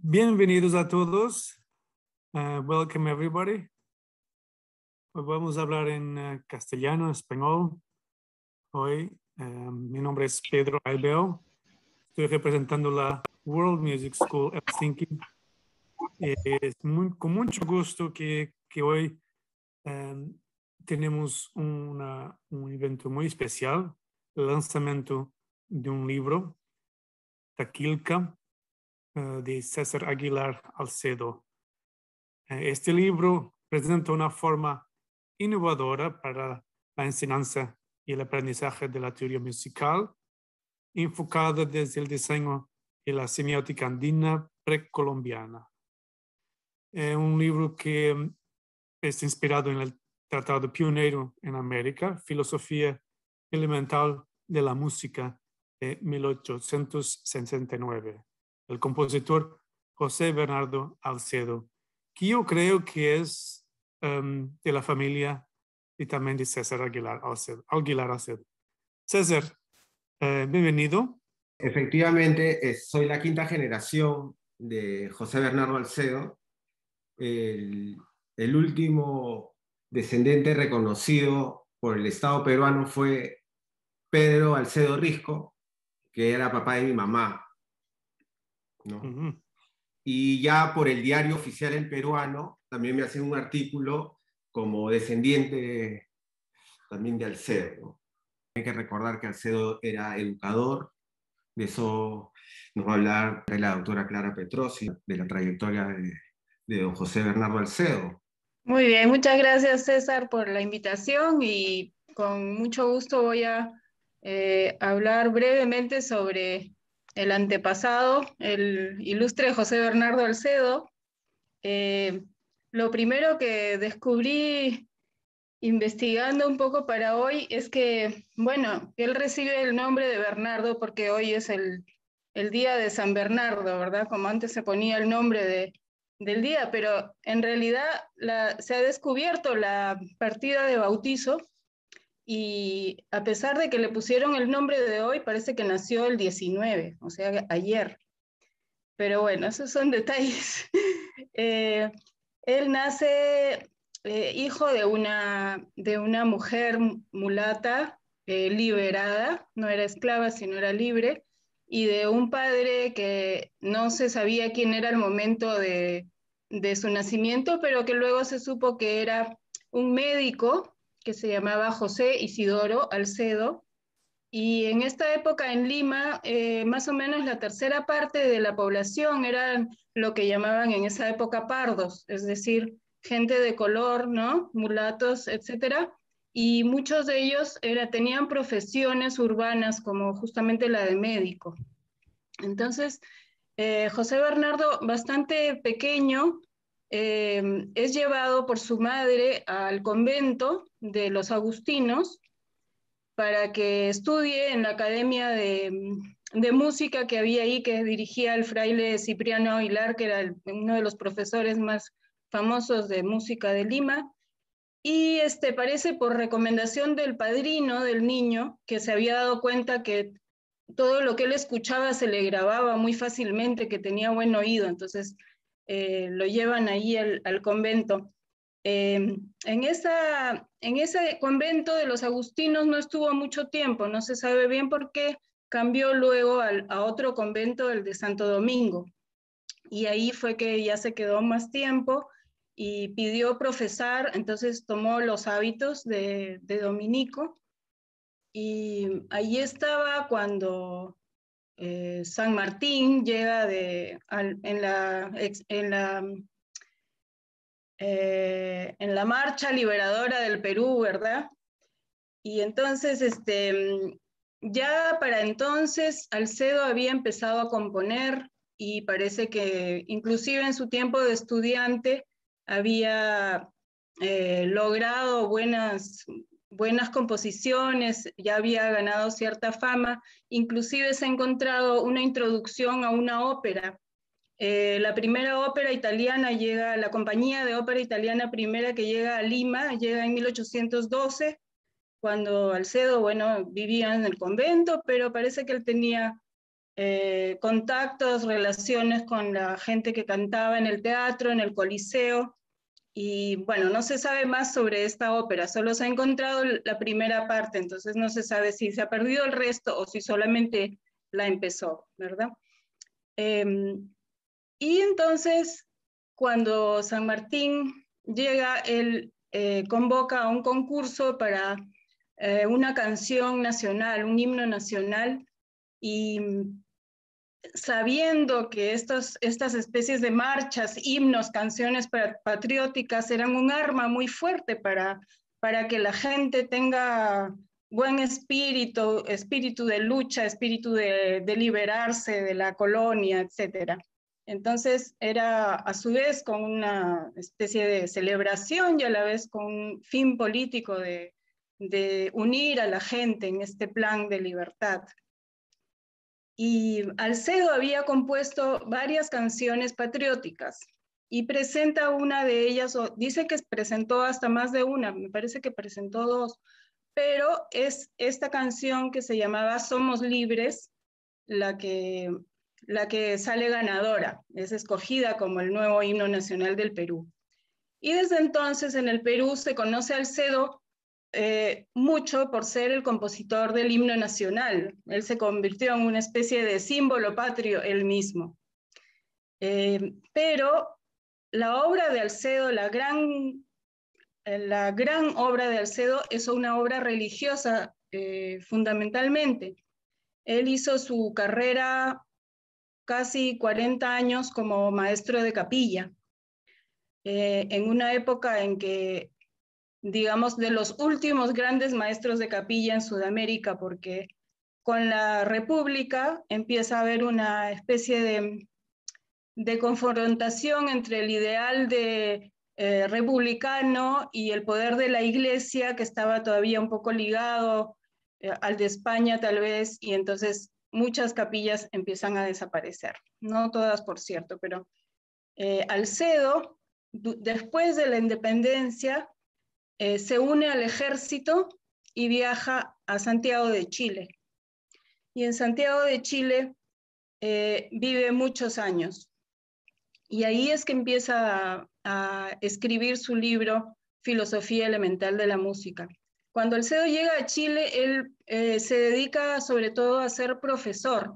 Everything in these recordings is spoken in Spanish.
Bienvenidos a todos. Welcome everybody. Hoy vamos a hablar en castellano, español. Hoy mi nombre es Pedro Aibel. Estoy representando la World Music School Helsinki. Es con mucho gusto que hoy tenemos un evento muy especial, el lanzamiento de un libro, Taquilca, de César Aguilar Alcedo. Este libro presenta una forma innovadora para la enseñanza y el aprendizaje de la teoría musical, enfocada desde el diseño y la semiótica andina precolombiana. Un libro que es inspirado en el Tratado Pionero en América, Filosofía Elemental de la Música de 1869. El compositor José Bernardo Alcedo, que yo creo que es de la familia y también de César Aguilar Alcedo. César, bienvenido. Efectivamente, soy la quinta generación de José Bernardo Alcedo. El último descendiente reconocido por el Estado peruano fue Pedro Alcedo Risco, que era papá de mi mamá, ¿no? Y ya por el diario oficial El Peruano también me hacen un artículo como descendiente también de Alcedo, ¿no? Hay que recordar que Alcedo era educador. De eso nos va a hablar la doctora Clara Petrosi, de la trayectoria de don José Bernardo Alcedo. Muy bien, muchas gracias César por la invitación y con mucho gusto voy a hablar brevemente sobre el antepasado, el ilustre José Bernardo Alcedo. Lo primero que descubrí investigando un poco para hoy es que, bueno, él recibe el nombre de Bernardo porque hoy es el día de San Bernardo, ¿verdad? Como antes se ponía el nombre del día, pero en realidad se ha descubierto la partida de bautizo y a pesar de que le pusieron el nombre de hoy, parece que nació el 19, o sea, ayer. Pero bueno, esos son detalles. Él nace hijo de una mujer mulata liberada, no era esclava, sino era libre, y de un padre que no se sabía quién era al momento de su nacimiento, pero que luego se supo que era un médico que se llamaba José Isidoro Alcedo. Y en esta época en Lima, más o menos la tercera parte de la población eran lo que llamaban en esa época pardos, es decir, gente de color, ¿no? Mulatos, etcétera. Y muchos de ellos tenían profesiones urbanas como justamente la de médico. Entonces, José Bernardo, bastante pequeño, es llevado por su madre al convento de los agustinos para que estudie en la academia de música que había ahí, que dirigía el fraile Cipriano Aguilar, que era uno de los profesores más famosos de música de Lima. Y parece por recomendación del padrino del niño, que se había dado cuenta que todo lo que él escuchaba se le grababa muy fácilmente, que tenía buen oído, entonces lo llevan ahí al convento. En ese convento de los agustinos no estuvo mucho tiempo, no se sabe bien por qué, cambió luego a otro convento, el de Santo Domingo, y ahí fue que ya se quedó más tiempo y pidió profesar, entonces tomó los hábitos de dominico, y ahí estaba cuando San Martín llega en la marcha liberadora del Perú, ¿verdad? Y entonces, ya para entonces, Alcedo había empezado a componer y parece que inclusive en su tiempo de estudiante había logrado buenas composiciones, ya había ganado cierta fama, inclusive se ha encontrado una introducción a una ópera. La primera ópera italiana llega, la compañía de ópera italiana primera que llega a Lima, llega en 1812, cuando Alcedo, bueno, vivía en el convento, pero parece que él tenía contactos, relaciones con la gente que cantaba en el teatro, en el Coliseo, y bueno, no se sabe más sobre esta ópera, solo se ha encontrado la primera parte, entonces no se sabe si se ha perdido el resto o si solamente la empezó, ¿verdad? Y entonces, cuando San Martín llega, él convoca a un concurso para una canción nacional, un himno nacional, y sabiendo que estas especies de marchas, himnos, canciones patrióticas eran un arma muy fuerte para que la gente tenga buen espíritu de lucha, espíritu de liberarse de la colonia, etc. Entonces era a su vez con una especie de celebración y a la vez con un fin político de unir a la gente en este plan de libertad. Y Alcedo había compuesto varias canciones patrióticas y presenta una de ellas, o dice que presentó hasta más de una, me parece que presentó dos, pero es esta canción que se llamaba Somos Libres, la que sale ganadora, es escogida como el nuevo himno nacional del Perú. Y desde entonces en el Perú se conoce a Alcedo mucho por ser el compositor del himno nacional. Él se convirtió en una especie de símbolo patrio él mismo. Pero la obra de Alcedo, la gran obra de Alcedo es una obra religiosa fundamentalmente. Él hizo su carrera casi 40 años como maestro de capilla, en una época en que, digamos, de los últimos grandes maestros de capilla en Sudamérica, porque con la República empieza a haber una especie de confrontación entre el ideal republicano y el poder de la Iglesia, que estaba todavía un poco ligado al de España tal vez, y entonces muchas capillas empiezan a desaparecer. No todas, por cierto, pero Alcedo, después de la independencia, se une al ejército y viaja a Santiago de Chile. Y en Santiago de Chile vive muchos años. Y ahí es que empieza a escribir su libro Filosofía Elemental de la Música. Cuando Alcedo llega a Chile, él se dedica sobre todo a ser profesor,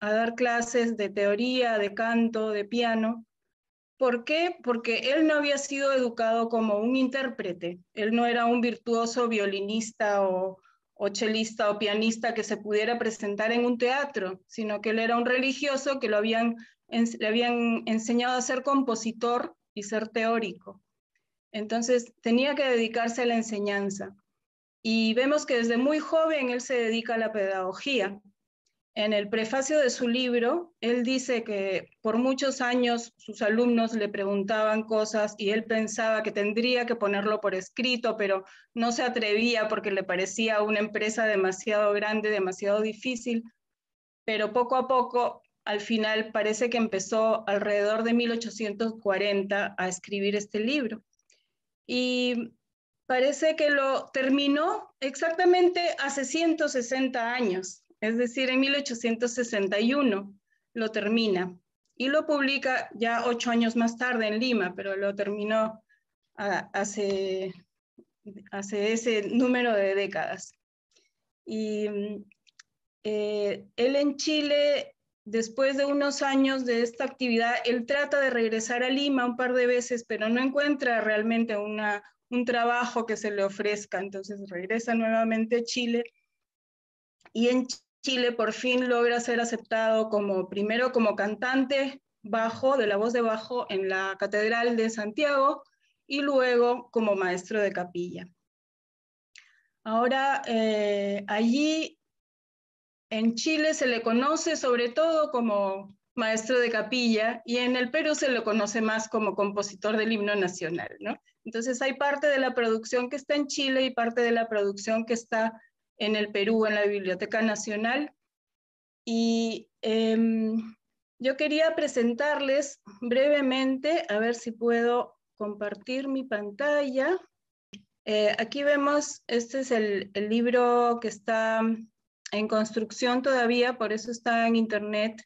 a dar clases de teoría, de canto, de piano. ¿Por qué? Porque él no había sido educado como un intérprete. Él no era un virtuoso violinista o chelista o pianista que se pudiera presentar en un teatro, sino que él era un religioso que le habían enseñado a ser compositor y ser teórico. Entonces tenía que dedicarse a la enseñanza. Y vemos que desde muy joven él se dedica a la pedagogía. En el prefacio de su libro, él dice que por muchos años sus alumnos le preguntaban cosas y él pensaba que tendría que ponerlo por escrito, pero no se atrevía porque le parecía una empresa demasiado grande, demasiado difícil. Pero poco a poco, al final, parece que empezó alrededor de 1840 a escribir este libro. Y parece que lo terminó exactamente hace 160 años. Es decir, en 1861 lo termina y lo publica ya 8 años más tarde en Lima, pero lo terminó hace ese número de décadas. Y él en Chile, después de unos años de esta actividad, él trata de regresar a Lima un par de veces, pero no encuentra realmente un trabajo que se le ofrezca, entonces regresa nuevamente a Chile y en Chile por fin logra ser aceptado primero como cantante bajo, de la voz de bajo en la Catedral de Santiago y luego como maestro de capilla. Ahora, allí en Chile se le conoce sobre todo como maestro de capilla y en el Perú se lo conoce más como compositor del himno nacional, ¿no? Entonces hay parte de la producción que está en Chile y parte de la producción que está en el Perú, en la Biblioteca Nacional. Y yo quería presentarles brevemente, a ver si puedo compartir mi pantalla. Aquí vemos, este es el libro que está en construcción todavía, por eso está en internet.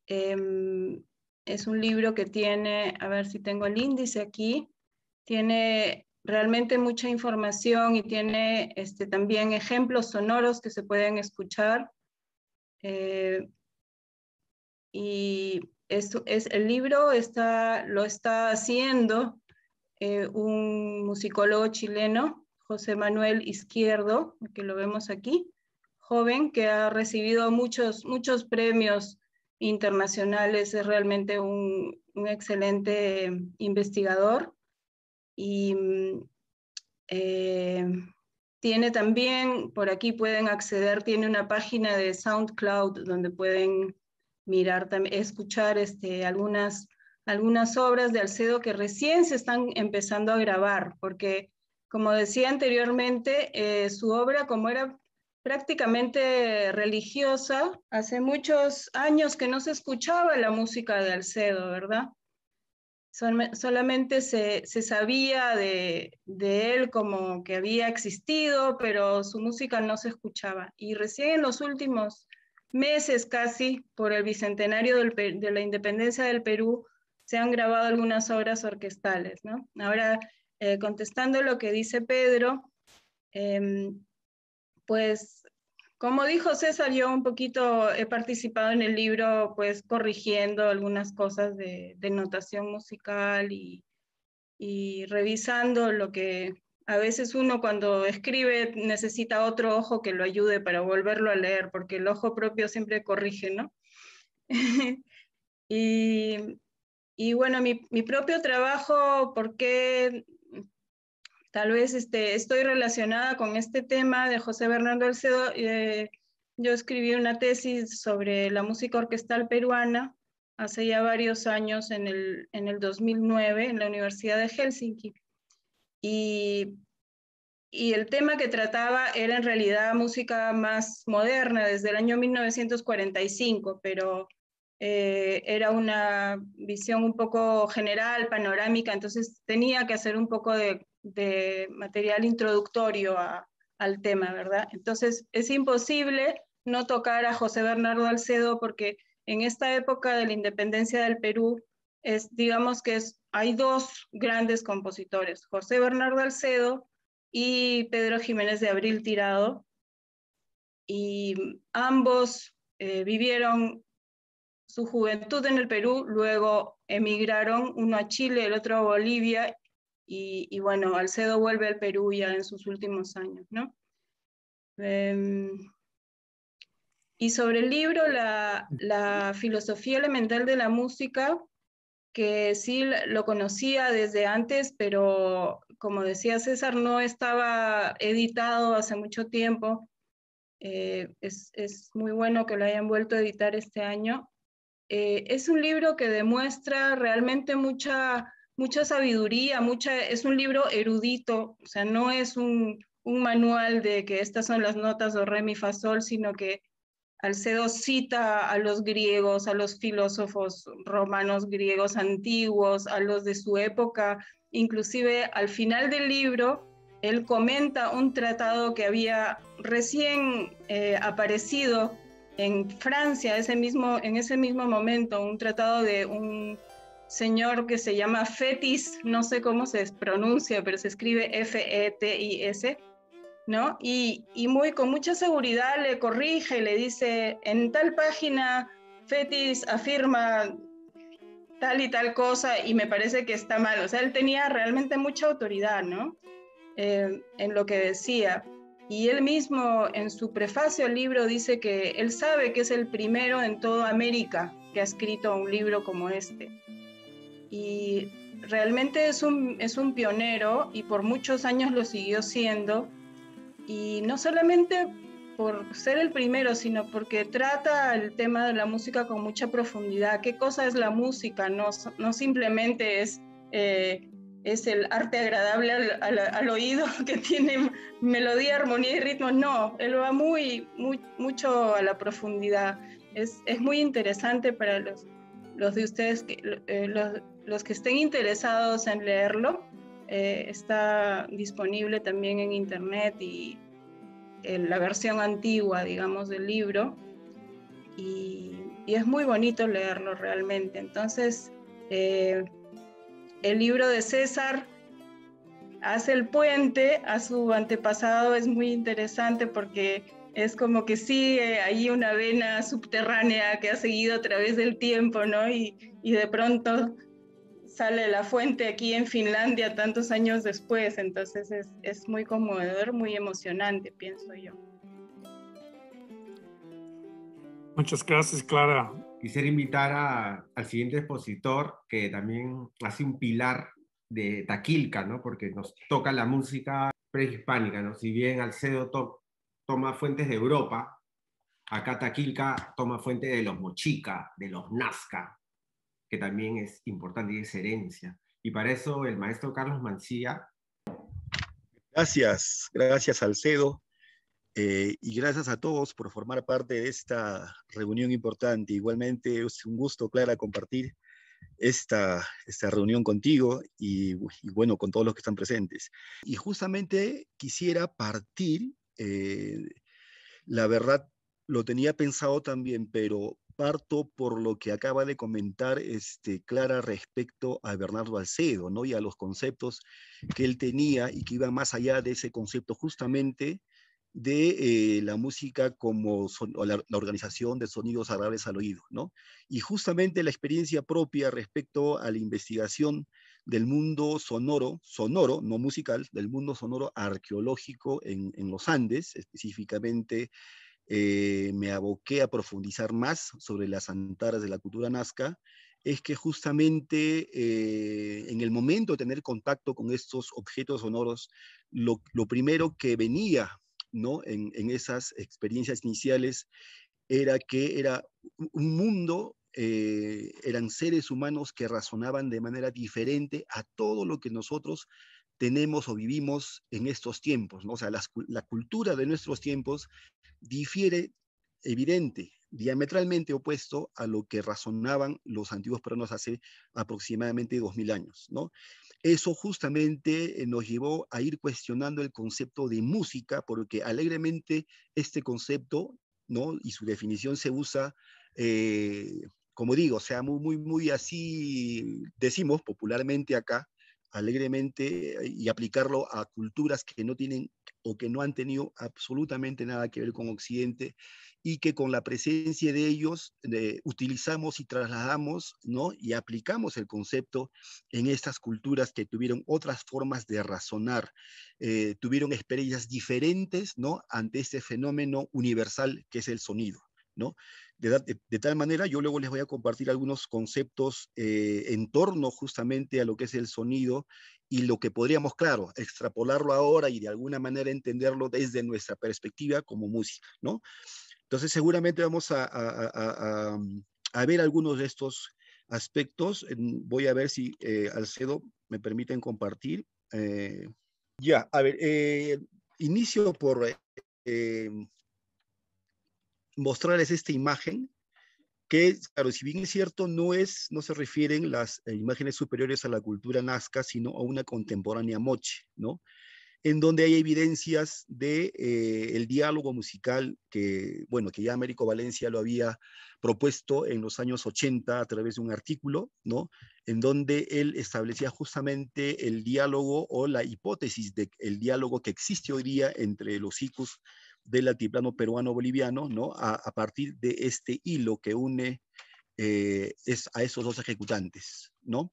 Es un libro que tiene, a ver si tengo el índice aquí, tiene realmente mucha información y tiene también ejemplos sonoros que se pueden escuchar. Y el libro lo está haciendo un musicólogo chileno, José Manuel Izquierdo, que lo vemos aquí, joven, que ha recibido muchos premios internacionales, es realmente un excelente investigador. Y tiene también, por aquí pueden acceder, tiene una página de SoundCloud donde pueden mirar, escuchar algunas obras de Alcedo que recién se están empezando a grabar, porque como decía anteriormente, su obra, como era prácticamente religiosa, hace muchos años que no se escuchaba la música de Alcedo, ¿verdad? Solamente se sabía de él como que había existido, pero su música no se escuchaba. Y recién en los últimos meses, casi por el bicentenario de la independencia del Perú, se han grabado algunas obras orquestales, ¿no? Ahora, contestando lo que dice Pedro, pues como dijo César, yo un poquito he participado en el libro, pues corrigiendo algunas cosas de notación musical y revisando lo que a veces uno cuando escribe necesita otro ojo que lo ayude para volverlo a leer, porque el ojo propio siempre corrige, ¿no? y bueno, mi propio trabajo, ¿por qué? Tal vez estoy relacionada con este tema de José Bernardo Alcedo. Yo escribí una tesis sobre la música orquestal peruana hace ya varios años, en el 2009, en la Universidad de Helsinki. Y el tema que trataba era en realidad música más moderna, desde el año 1945, pero era una visión un poco general, panorámica, entonces tenía que hacer un poco de material introductorio al tema, ¿verdad? Entonces es imposible no tocar a José Bernardo Alcedo, porque en esta época de la independencia del Perú, digamos que hay dos grandes compositores, José Bernardo Alcedo y Pedro Jiménez de Abril Tirado, y ambos vivieron su juventud en el Perú, luego emigraron, uno a Chile, el otro a Bolivia, y bueno, Alcedo vuelve al Perú ya en sus últimos años, ¿no? Y sobre el libro, la filosofía elemental de la música, que sí lo conocía desde antes, pero como decía César, no estaba editado hace mucho tiempo. Es muy bueno que lo hayan vuelto a editar este año. Es un libro que demuestra realmente mucha sabiduría, es un libro erudito, o sea, no es un manual de que estas son las notas do, re, mi, fa, sol, sino que Alcedo cita a los griegos, a los filósofos romanos griegos antiguos, a los de su época. Inclusive al final del libro, él comenta un tratado que había recién aparecido en Francia en ese mismo momento, un tratado de un señor que se llama Fétis, no sé cómo se pronuncia, pero se escribe F-E-T-I-S, ¿no? Y con mucha seguridad le corrige, le dice, en tal página Fétis afirma tal y tal cosa y me parece que está mal. O sea, él tenía realmente mucha autoridad, ¿no? En lo que decía. Y él mismo en su prefacio al libro dice que él sabe que es el primero en toda América que ha escrito un libro como este. Y realmente es un pionero y por muchos años lo siguió siendo. Y no solamente por ser el primero, sino porque trata el tema de la música con mucha profundidad. ¿Qué cosa es la música? No simplemente es el arte agradable al oído que tiene melodía, armonía y ritmo. No, él va mucho a la profundidad. Es muy interesante para los de ustedes, los que estén interesados en leerlo. Está disponible también en internet y la versión antigua, digamos, del libro, y es muy bonito leerlo realmente. Entonces, el libro de César hace el puente a su antepasado, es muy interesante porque es como que sigue ahí una vena subterránea que ha seguido a través del tiempo, ¿no? Y de pronto sale la fuente aquí en Finlandia tantos años después, entonces es muy conmovedor, muy emocionante, pienso yo. Muchas gracias, Clara. Quisiera invitar al siguiente expositor, que también hace un pilar de Taquilca, ¿no? Porque nos toca la música prehispánica, ¿no? Si bien Alcedo toma fuentes de Europa, acá Taquilca toma fuentes de los mochica, de los nazca, que también es importante y es herencia. Y para eso el maestro Carlos Mancilla. Gracias, gracias Alcedo, y gracias a todos por formar parte de esta reunión importante. Igualmente es un gusto, Clara, compartir esta reunión contigo y bueno, con todos los que están presentes. Y justamente quisiera partir, la verdad lo tenía pensado también, pero parto por lo que acaba de comentar Clara respecto a Bernardo Alcedo, ¿no? Y a los conceptos que él tenía y que iban más allá de ese concepto justamente de la música como la organización de sonidos agradables al oído, ¿no? Y justamente la experiencia propia respecto a la investigación del mundo sonoro, no musical, del mundo sonoro arqueológico en los Andes, específicamente me aboqué a profundizar más sobre las antares de la cultura nazca, es que justamente en el momento de tener contacto con estos objetos sonoros, lo primero que venía, ¿no? en esas experiencias iniciales era que era un mundo, eran seres humanos que razonaban de manera diferente a todo lo que nosotros tenemos o vivimos en estos tiempos, ¿no? O sea, la cultura de nuestros tiempos difiere diametralmente opuesto a lo que razonaban los antiguos peruanos hace aproximadamente 2000 años, ¿no? Eso justamente nos llevó a ir cuestionando el concepto de música, porque alegremente este concepto, ¿no? Y su definición se usa, como digo, o sea, muy así, decimos popularmente acá, alegremente, y aplicarlo a culturas que no tienen o que no han tenido absolutamente nada que ver con Occidente y que con la presencia de ellos utilizamos y trasladamos, ¿no? Y aplicamos el concepto en estas culturas que tuvieron otras formas de razonar, tuvieron experiencias diferentes, ¿no? Ante este fenómeno universal que es el sonido, ¿no? De tal manera, yo luego les voy a compartir algunos conceptos en torno justamente a lo que es el sonido y lo que podríamos, claro, extrapolarlo ahora y de alguna manera entenderlo desde nuestra perspectiva como música, ¿no? Entonces, seguramente vamos a ver algunos de estos aspectos. Voy a ver si Alcedo me permiten compartir. Ya, a ver, inicio por mostrarles esta imagen que, claro, si bien es cierto, no se refieren las imágenes superiores a la cultura nazca, sino a una contemporánea moche, ¿no? En donde hay evidencias de el diálogo musical que, bueno, que ya Américo Valencia lo había propuesto en los años 80 a través de un artículo, ¿no? En donde él establecía justamente el diálogo o la hipótesis de el diálogo que existe hoy día entre los icus del altiplano peruano-boliviano, ¿no? A partir de este hilo que une a esos dos ejecutantes, ¿no?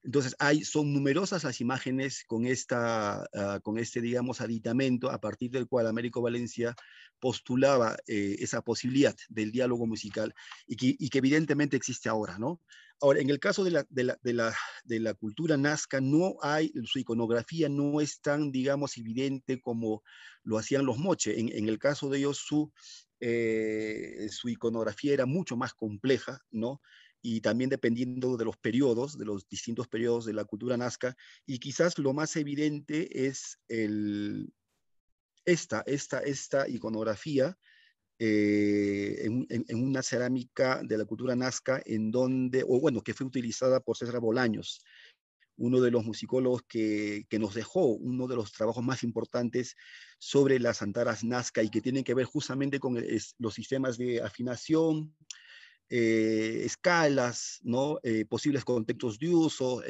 Entonces, son numerosas las imágenes con este, digamos, aditamento a partir del cual Américo Valencia postulaba esa posibilidad del diálogo musical y que evidentemente existe ahora, ¿no? Ahora, en el caso de la cultura nazca, su iconografía no es tan, digamos, evidente como lo hacían los moche. En el caso de ellos, su iconografía era mucho más compleja, ¿no? Y también dependiendo de los periodos, de los distintos periodos de la cultura nazca, y quizás lo más evidente es esta iconografía en una cerámica de la cultura nazca, en donde, o bueno, que fue utilizada por César Bolaños, uno de los musicólogos que nos dejó uno de los trabajos más importantes sobre las antaras Nazca y que tienen que ver justamente con los sistemas de afinación, escalas, ¿no? Posibles contextos de uso,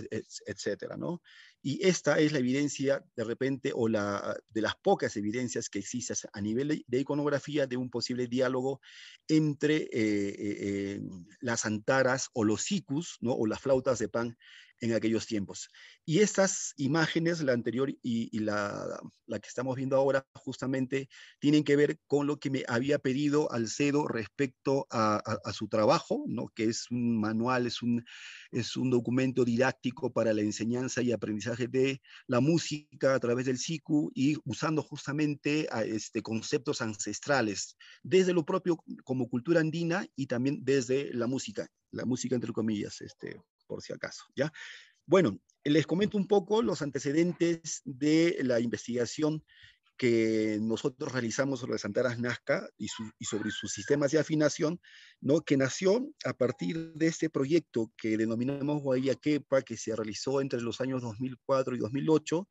etcétera, ¿no? Y esta es la evidencia, de repente, o de las pocas evidencias que existen a nivel de iconografía de un posible diálogo entre las antaras o los sikus, ¿no? O las flautas de pan en aquellos tiempos. Y estas imágenes, la anterior y la que estamos viendo ahora, justamente tienen que ver con lo que me había pedido Alcedo respecto a su trabajo, ¿no? Que es un manual, es un documento didáctico para la enseñanza y aprendizaje de la música a través del siku y usando justamente conceptos ancestrales, desde lo propio como cultura andina y también desde la música entre comillas, por si acaso, ¿ya? Bueno, les comento un poco los antecedentes de la investigación que nosotros realizamos sobre las antaras Nazca y sobre sus sistemas de afinación, ¿no? Que nació a partir de este proyecto que denominamos Guayaquepa, que se realizó entre los años 2004 y 2008,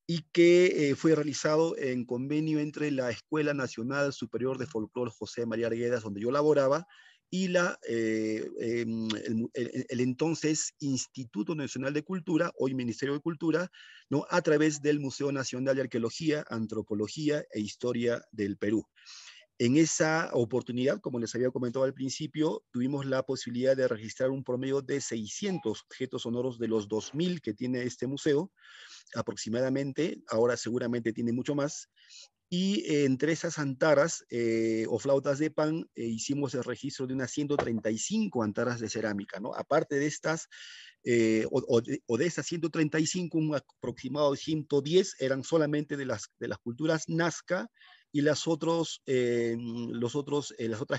y que fue realizado en convenio entre la Escuela Nacional Superior de Folclore José María Arguedas, donde yo laboraba, y el entonces Instituto Nacional de Cultura, hoy Ministerio de Cultura, ¿no? A través del Museo Nacional de Arqueología, Antropología e Historia del Perú. En esa oportunidad, como les había comentado al principio, tuvimos la posibilidad de registrar un promedio de 600 objetos sonoros de los 2000 que tiene este museo, aproximadamente, ahora seguramente tiene mucho más, y entre esas antaras o flautas de pan hicimos el registro de unas 135 antaras de cerámica, ¿no? Aparte de estas, o de esas 135, un aproximado de 110 eran solamente de las culturas Nazca, y las otras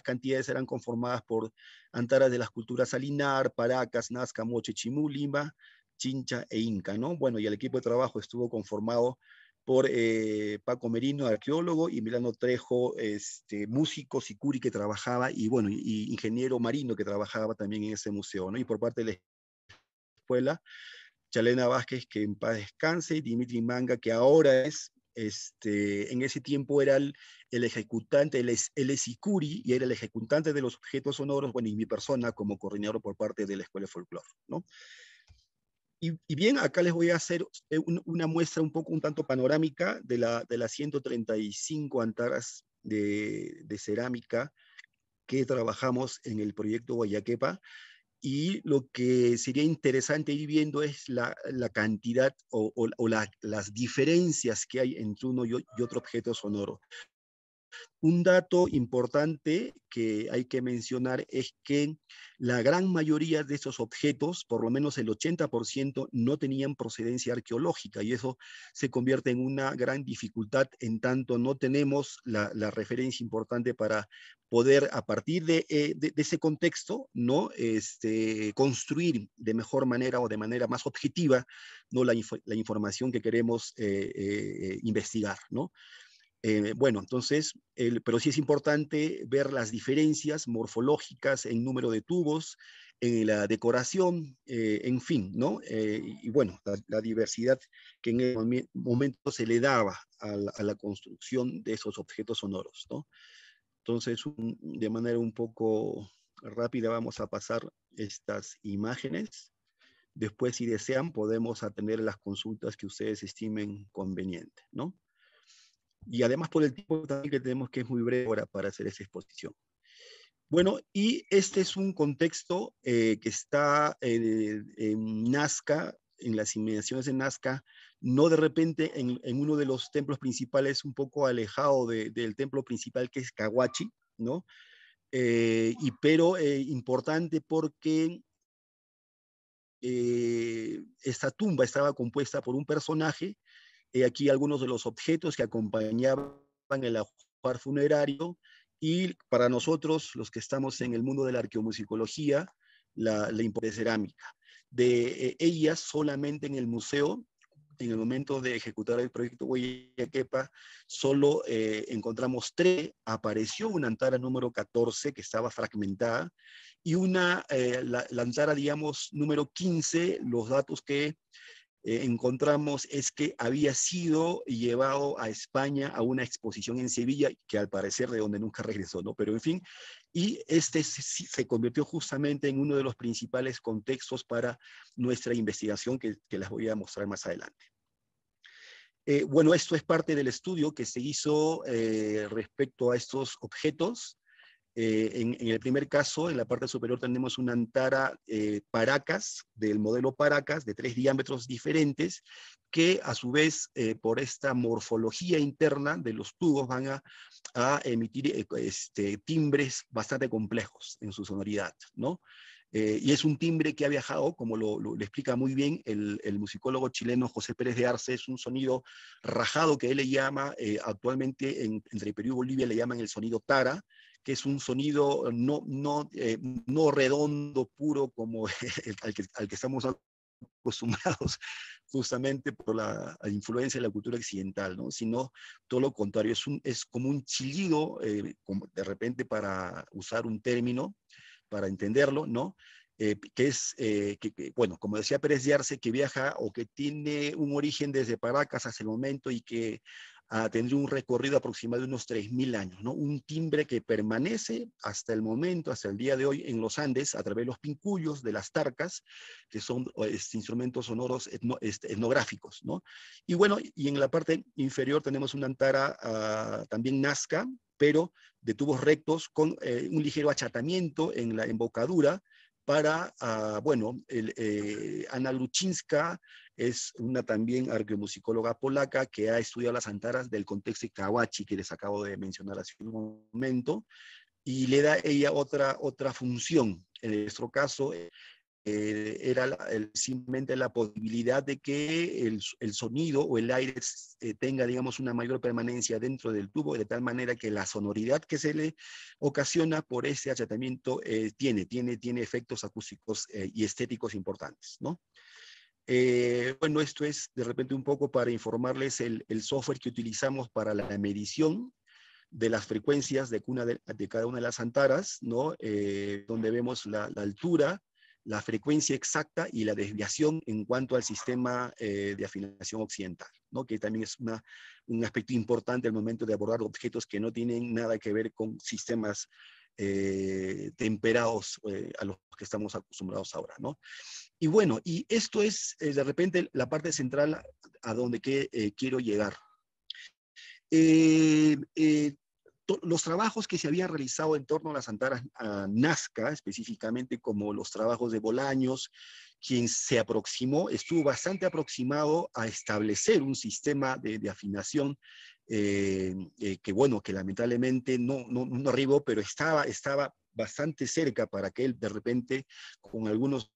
cantidades eran conformadas por antaras de las culturas Salinar, Paracas, Nazca, Moche, Chimú, Lima, Chincha e Inca, ¿no? Bueno, y el equipo de trabajo estuvo conformado por Paco Merino, arqueólogo, y Milano Trejo, músico, sicuri que trabajaba, y bueno, y ingeniero marino que trabajaba también en ese museo, ¿no? Y por parte de la escuela, Chalena Vázquez, que en paz descanse, y Dimitri Manga, que ahora es, en ese tiempo era el ejecutante, él es sicuri, y era el ejecutante de los objetos sonoros, bueno, y mi persona como coordinador por parte de la Escuela de Folclore, ¿no? Y bien, acá les voy a hacer una muestra un tanto panorámica de las 135 antaras de cerámica que trabajamos en el proyecto Guayaquepa. Y lo que sería interesante ir viendo es la cantidad o las diferencias que hay entre uno y otro objeto sonoro. Un dato importante que hay que mencionar es que la gran mayoría de esos objetos, por lo menos el 80%, no tenían procedencia arqueológica, y eso se convierte en una gran dificultad en tanto no tenemos la referencia importante para poder, a partir de ese contexto, ¿no? Construir de mejor manera o de manera más objetiva, ¿no? la información que queremos investigar, ¿no? Bueno, entonces, pero sí es importante ver las diferencias morfológicas en número de tubos, en la decoración, en fin, ¿no? Y bueno, la diversidad que en el momento se le daba a la construcción de esos objetos sonoros, ¿no? Entonces, de manera un poco rápida vamos a pasar estas imágenes. Después, si desean, podemos atender las consultas que ustedes estimen convenientes, ¿no? Y además por el tiempo también que tenemos, que es muy breve ahora para hacer esa exposición. Bueno, y este es un contexto que está en Nazca, en las inmediaciones de Nazca, no de repente en uno de los templos principales, un poco alejado del templo principal, que es Cahuachi, ¿no? Pero importante porque esta tumba estaba compuesta por un personaje. Aquí algunos de los objetos que acompañaban el ajuar funerario, y para nosotros, los que estamos en el mundo de la arqueomusicología, la importancia de cerámica. De ellas, solamente en el museo, en el momento de ejecutar el proyecto Guayaquepa, solo encontramos 3. Apareció una antara número 14 que estaba fragmentada, y la antara, digamos, número 15, los datos que encontramos es que había sido llevado a España a una exposición en Sevilla, que al parecer de donde nunca regresó, ¿no? Pero en fin, y este se convirtió justamente en uno de los principales contextos para nuestra investigación que les voy a mostrar más adelante. Bueno, esto es parte del estudio que se hizo respecto a estos objetos. En el primer caso, en la parte superior tenemos una antara Paracas, del modelo Paracas, de 3 diámetros diferentes, que a su vez, por esta morfología interna de los tubos, van a emitir timbres bastante complejos en su sonoridad, ¿no? Y es un timbre que ha viajado, como lo explica muy bien el musicólogo chileno José Pérez de Arce. Es un sonido rajado que él le llama, actualmente entre Perú y Bolivia le llaman el sonido tara, que es un sonido no redondo, puro, como al que estamos acostumbrados justamente por la influencia de la cultura occidental, ¿no? Sino todo lo contrario, es como un chillido, de repente, para usar un término, para entenderlo, ¿no? Bueno, como decía Pérez de Arce, que viaja o que tiene un origen desde Paracas hasta el momento y que tendría un recorrido aproximado de unos 3.000 años, ¿no? Un timbre que permanece hasta el momento, hasta el día de hoy, en los Andes, a través de los pincuyos, de las tarcas, que son instrumentos sonoros etnográficos, ¿no? Y bueno, y en la parte inferior tenemos una antara también nazca, pero de tubos rectos con un ligero achatamiento en la embocadura para, bueno, Anna Luczynska es una también arqueomusicóloga polaca que ha estudiado las antaras del contexto de Kawachi, que les acabo de mencionar hace un momento, y le da ella otra función. En nuestro caso, era simplemente la posibilidad de que el sonido o el aire tenga, digamos, una mayor permanencia dentro del tubo, de tal manera que la sonoridad que se le ocasiona por ese achatamiento tiene efectos acústicos y estéticos importantes, ¿no? Bueno, esto es de repente un poco para informarles el software que utilizamos para la medición de las frecuencias de cada una de las antaras, ¿no? Donde vemos la altura, la frecuencia exacta y la desviación en cuanto al sistema de afinación occidental, ¿no? Que también es un aspecto importante al momento de abordar objetos que no tienen nada que ver con sistemas temperados a los que estamos acostumbrados ahora, ¿no? Y bueno, y esto es de repente la parte central a donde quiero llegar. Los trabajos que se habían realizado en torno a las antaras Nazca, específicamente como los trabajos de Bolaños, quien se estuvo bastante aproximado a establecer un sistema de afinación que, bueno, que lamentablemente no arribó, pero estaba bastante cerca para que él de repente, con algunos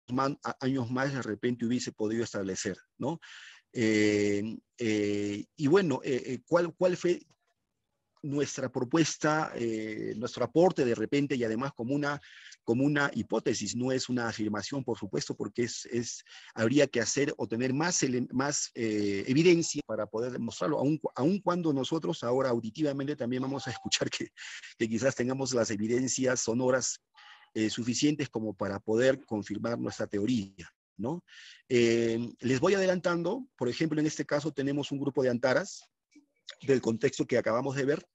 años más, de repente hubiese podido establecer, ¿no? Y bueno, ¿cuál fue nuestra propuesta, nuestro aporte de repente, y además como una hipótesis? No es una afirmación, por supuesto, porque habría que hacer o tener más evidencia para poder demostrarlo, aun cuando nosotros ahora auditivamente también vamos a escuchar que quizás tengamos las evidencias sonoras suficientes como para poder confirmar nuestra teoría, ¿no? Les voy adelantando. Por ejemplo, en este caso tenemos un grupo de antaras del contexto que acabamos de ver,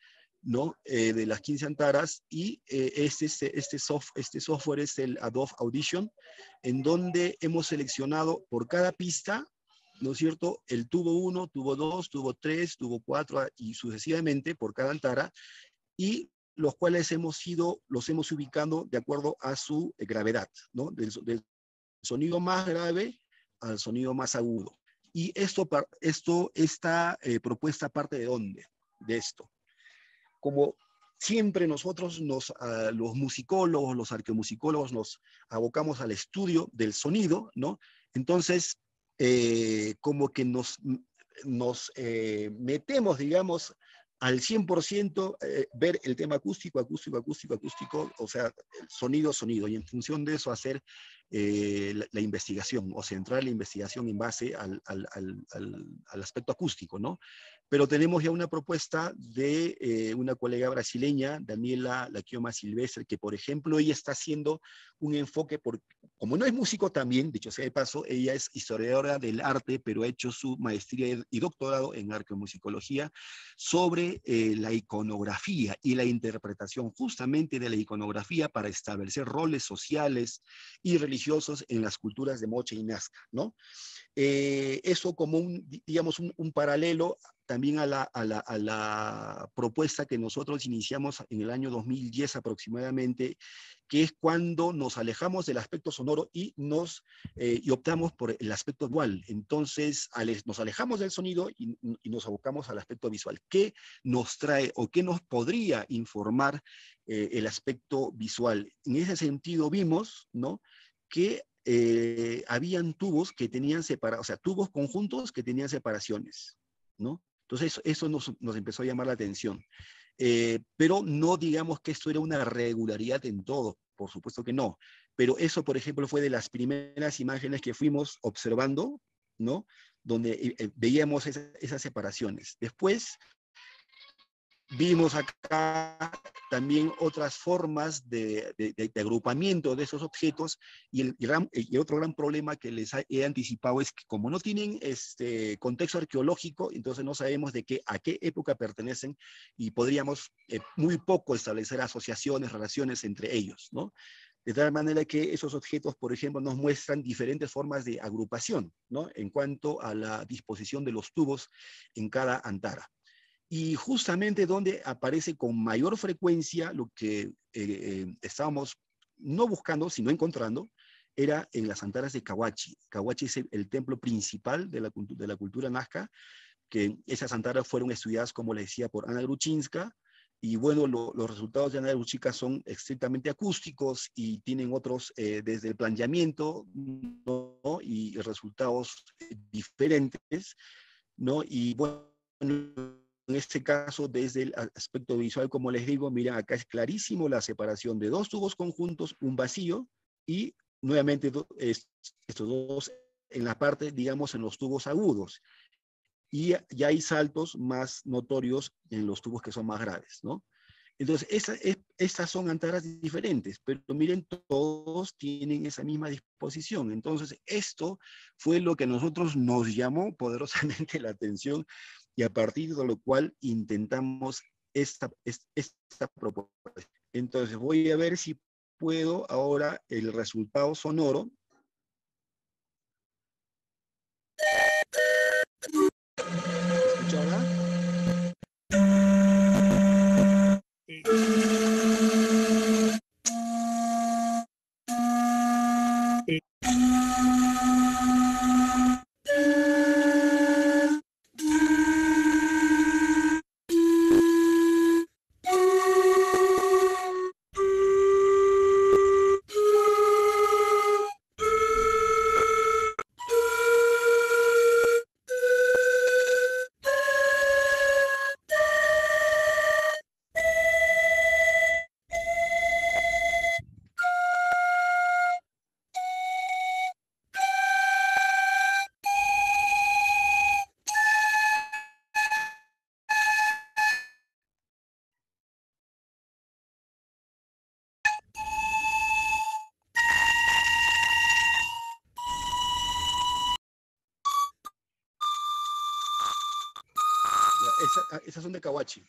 ¿no? De las 15 antaras, y este software es el Adobe Audition, en donde hemos seleccionado por cada pista, ¿no es cierto?, el tubo 1, tubo 2, tubo 3, tubo 4 y sucesivamente por cada antara, y los cuales los hemos ubicado de acuerdo a su gravedad, ¿no? Del sonido más grave al sonido más agudo. Y esta propuesta parte ¿de dónde? De esto. Como siempre nosotros, los musicólogos, los arqueomusicólogos, nos abocamos al estudio del sonido, ¿no? Entonces, como que nos metemos, digamos, al 100% ver el tema acústico, o sea, sonido, y en función de eso hacer la investigación, o centrar la investigación en base al aspecto acústico, ¿no? Pero tenemos ya una propuesta de una colega brasileña, Daniela Laquioma Silvestre, que por ejemplo ella está haciendo un enfoque, como no es músico también, dicho sea de paso, ella es historiadora del arte, pero ha hecho su maestría y doctorado en arqueomusicología sobre la iconografía y la interpretación justamente de la iconografía para establecer roles sociales y religiosos en las culturas de Moche y Nazca, ¿no? Eso como digamos, un paralelo también a la propuesta que nosotros iniciamos en el año 2010 aproximadamente, que es cuando nos alejamos del aspecto sonoro y optamos por el aspecto visual. Entonces, nos alejamos del sonido y nos abocamos al aspecto visual. ¿Qué nos trae o qué nos podría informar el aspecto visual? En ese sentido vimos, ¿no?, que habían tubos que tenían separación, o sea, tubos conjuntos que tenían separaciones, ¿no? Entonces eso nos empezó a llamar la atención. Pero no digamos que esto era una regularidad en todo, por supuesto que no. Pero eso, por ejemplo, fue de las primeras imágenes que fuimos observando, ¿no?, donde veíamos esas separaciones. Después vimos acá también otras formas de agrupamiento de esos objetos, y el otro gran problema que les he anticipado es que como no tienen contexto arqueológico, entonces no sabemos a qué época pertenecen, y podríamos muy poco establecer asociaciones, relaciones entre ellos, ¿no? De tal manera que esos objetos, por ejemplo, nos muestran diferentes formas de agrupación, ¿no?, en cuanto a la disposición de los tubos en cada antara. Y justamente donde aparece con mayor frecuencia lo que estábamos no buscando, sino encontrando, era en las antaras de Cahuachi. Cahuachi es el templo principal de la cultura nazca, que esas antaras fueron estudiadas, como le decía, por Ana Gruchinska, y bueno, los resultados de Ana Gruchinska son estrictamente acústicos y tienen otros desde el planteamiento, ¿no?, y resultados diferentes, ¿no? Y bueno, en este caso, desde el aspecto visual, como les digo, miren, acá es clarísimo la separación de dos tubos conjuntos, un vacío, y nuevamente estos dos en la parte, digamos, en los tubos agudos. Y ya hay saltos más notorios en los tubos que son más graves, ¿no? Entonces, estas son antaras diferentes, pero miren, todos tienen esa misma disposición. Entonces, esto fue lo que a nosotros nos llamó poderosamente la atención, y a partir de lo cual intentamos esta propuesta. Entonces, voy a ver si puedo ahora el resultado sonoro. ¿Se escucha ahora? Esas son de Cahuachi.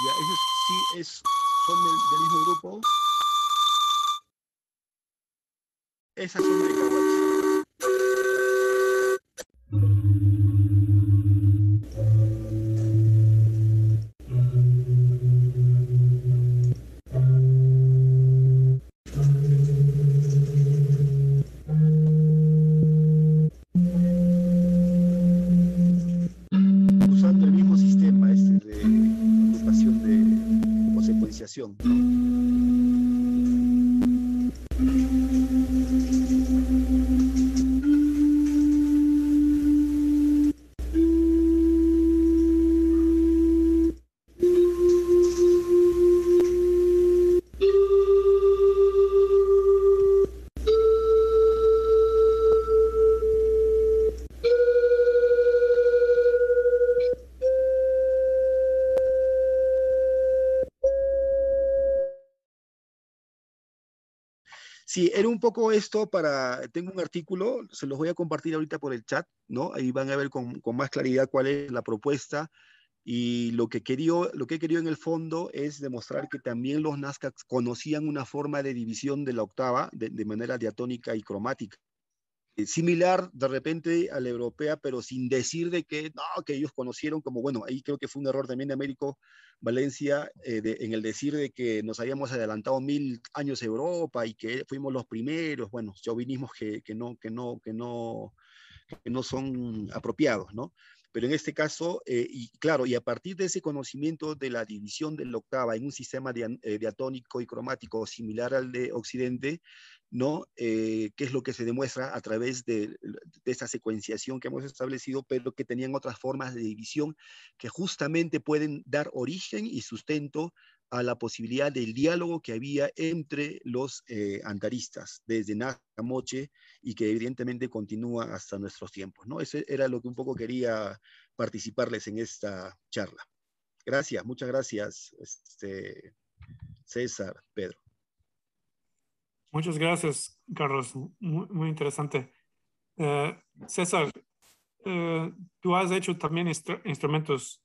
Ya, esos sí son del mismo grupo. Esas son de Caguachi. Usando el mismo sistema de agrupación o secuenciación, ¿no? Sí, era un poco esto tengo un artículo, se los voy a compartir ahorita por el chat, ¿no? Ahí van a ver con más claridad cuál es la propuesta y lo que he querido en el fondo es demostrar que también los Nazca conocían una forma de división de la octava de manera diatónica y cromática. Similar de repente a la europea, pero sin decir de que, no, que ellos conocieron como, bueno, ahí creo que fue un error también de Américo Valencia en el decir de que nos habíamos adelantado 1000 años a Europa y que fuimos los primeros, bueno, chauvinismos que no son apropiados, ¿no? Pero en este caso, y claro, y a partir de ese conocimiento de la división de la octava en un sistema diatónico y cromático similar al de Occidente, ¿no? ¿Qué es lo que se demuestra a través de esa secuenciación que hemos establecido, pero que tenían otras formas de división que justamente pueden dar origen y sustento a la posibilidad del diálogo que había entre los antaristas, desde Nazca, Moche, y que evidentemente continúa hasta nuestros tiempos, ¿no? Eso era lo que un poco quería participarles en esta charla. Gracias, muchas gracias, César, Pedro. Muchas gracias, Carlos. Muy interesante. César, tú has hecho también instrumentos.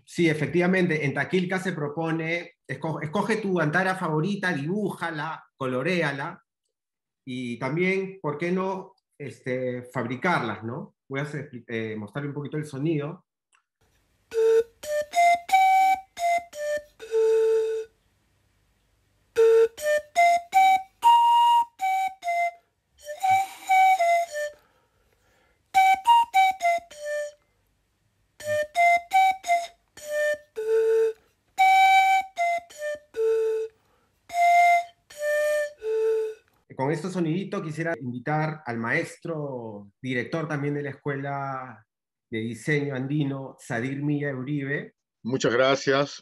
Sí, efectivamente, en Taquilca se propone, escoge tu antara favorita, dibújala, coloréala, y también, ¿por qué no fabricarlas, ¿no? Voy a mostrarle un poquito el sonido. Con este sonidito quisiera invitar al maestro, director también de la Escuela de Diseño Andino, Sadir Milla Uribe. Muchas gracias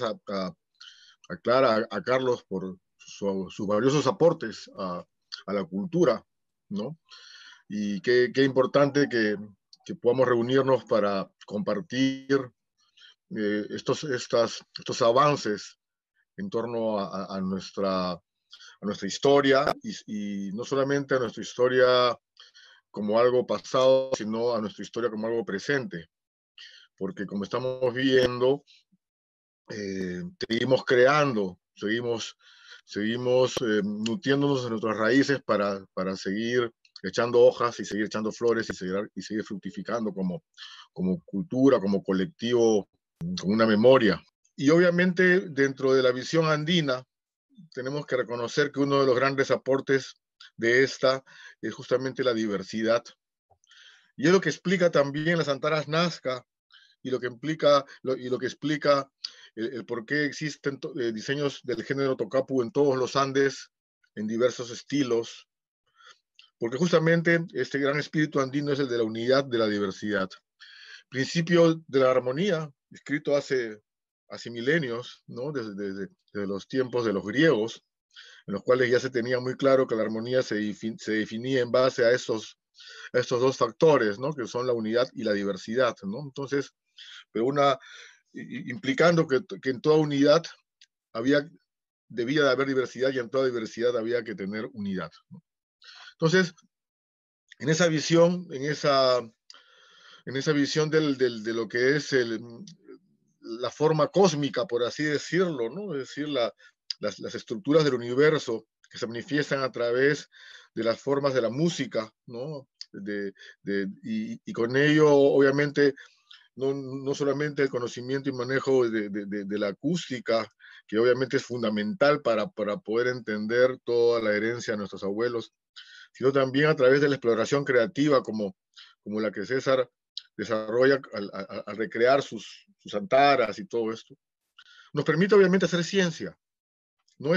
a Clara, a Carlos por sus valiosos aportes a la cultura, ¿no? Y qué importante que podamos reunirnos para compartir estos avances en torno a nuestra historia y no solamente a nuestra historia como algo pasado, sino a nuestra historia como algo presente. Porque como estamos viendo, seguimos creando, seguimos nutriéndonos de nuestras raíces para seguir echando hojas y seguir echando flores y seguir fructificando como cultura, como colectivo, como una memoria. Y obviamente dentro de la visión andina tenemos que reconocer que uno de los grandes aportes de esta es justamente la diversidad. Y es lo que explica también las antaras Nazca y lo que explica el por qué existen diseños del género Tocapu en todos los Andes, en diversos estilos, porque justamente este gran espíritu andino es el de la unidad, de la diversidad. Principio de la armonía, escrito hace milenios, ¿no? Desde los tiempos de los griegos, en los cuales ya se tenía muy claro que la armonía se definía en base a estos dos factores, ¿no? Que son la unidad y la diversidad, ¿no? Entonces, pero implicando que en toda unidad debía de haber diversidad y en toda diversidad había que tener unidad, ¿no? Entonces, en esa visión, de lo que es la forma cósmica, por así decirlo, ¿no? Es decir, las estructuras del universo que se manifiestan a través de las formas de la música, ¿no? Y con ello, obviamente, no solamente el conocimiento y manejo de la acústica, que obviamente es fundamental para poder entender toda la herencia de nuestros abuelos, sino también a través de la exploración creativa como la que César desarrolla al recrear sus antaras y todo esto. Nos permite obviamente hacer ciencia, ¿no?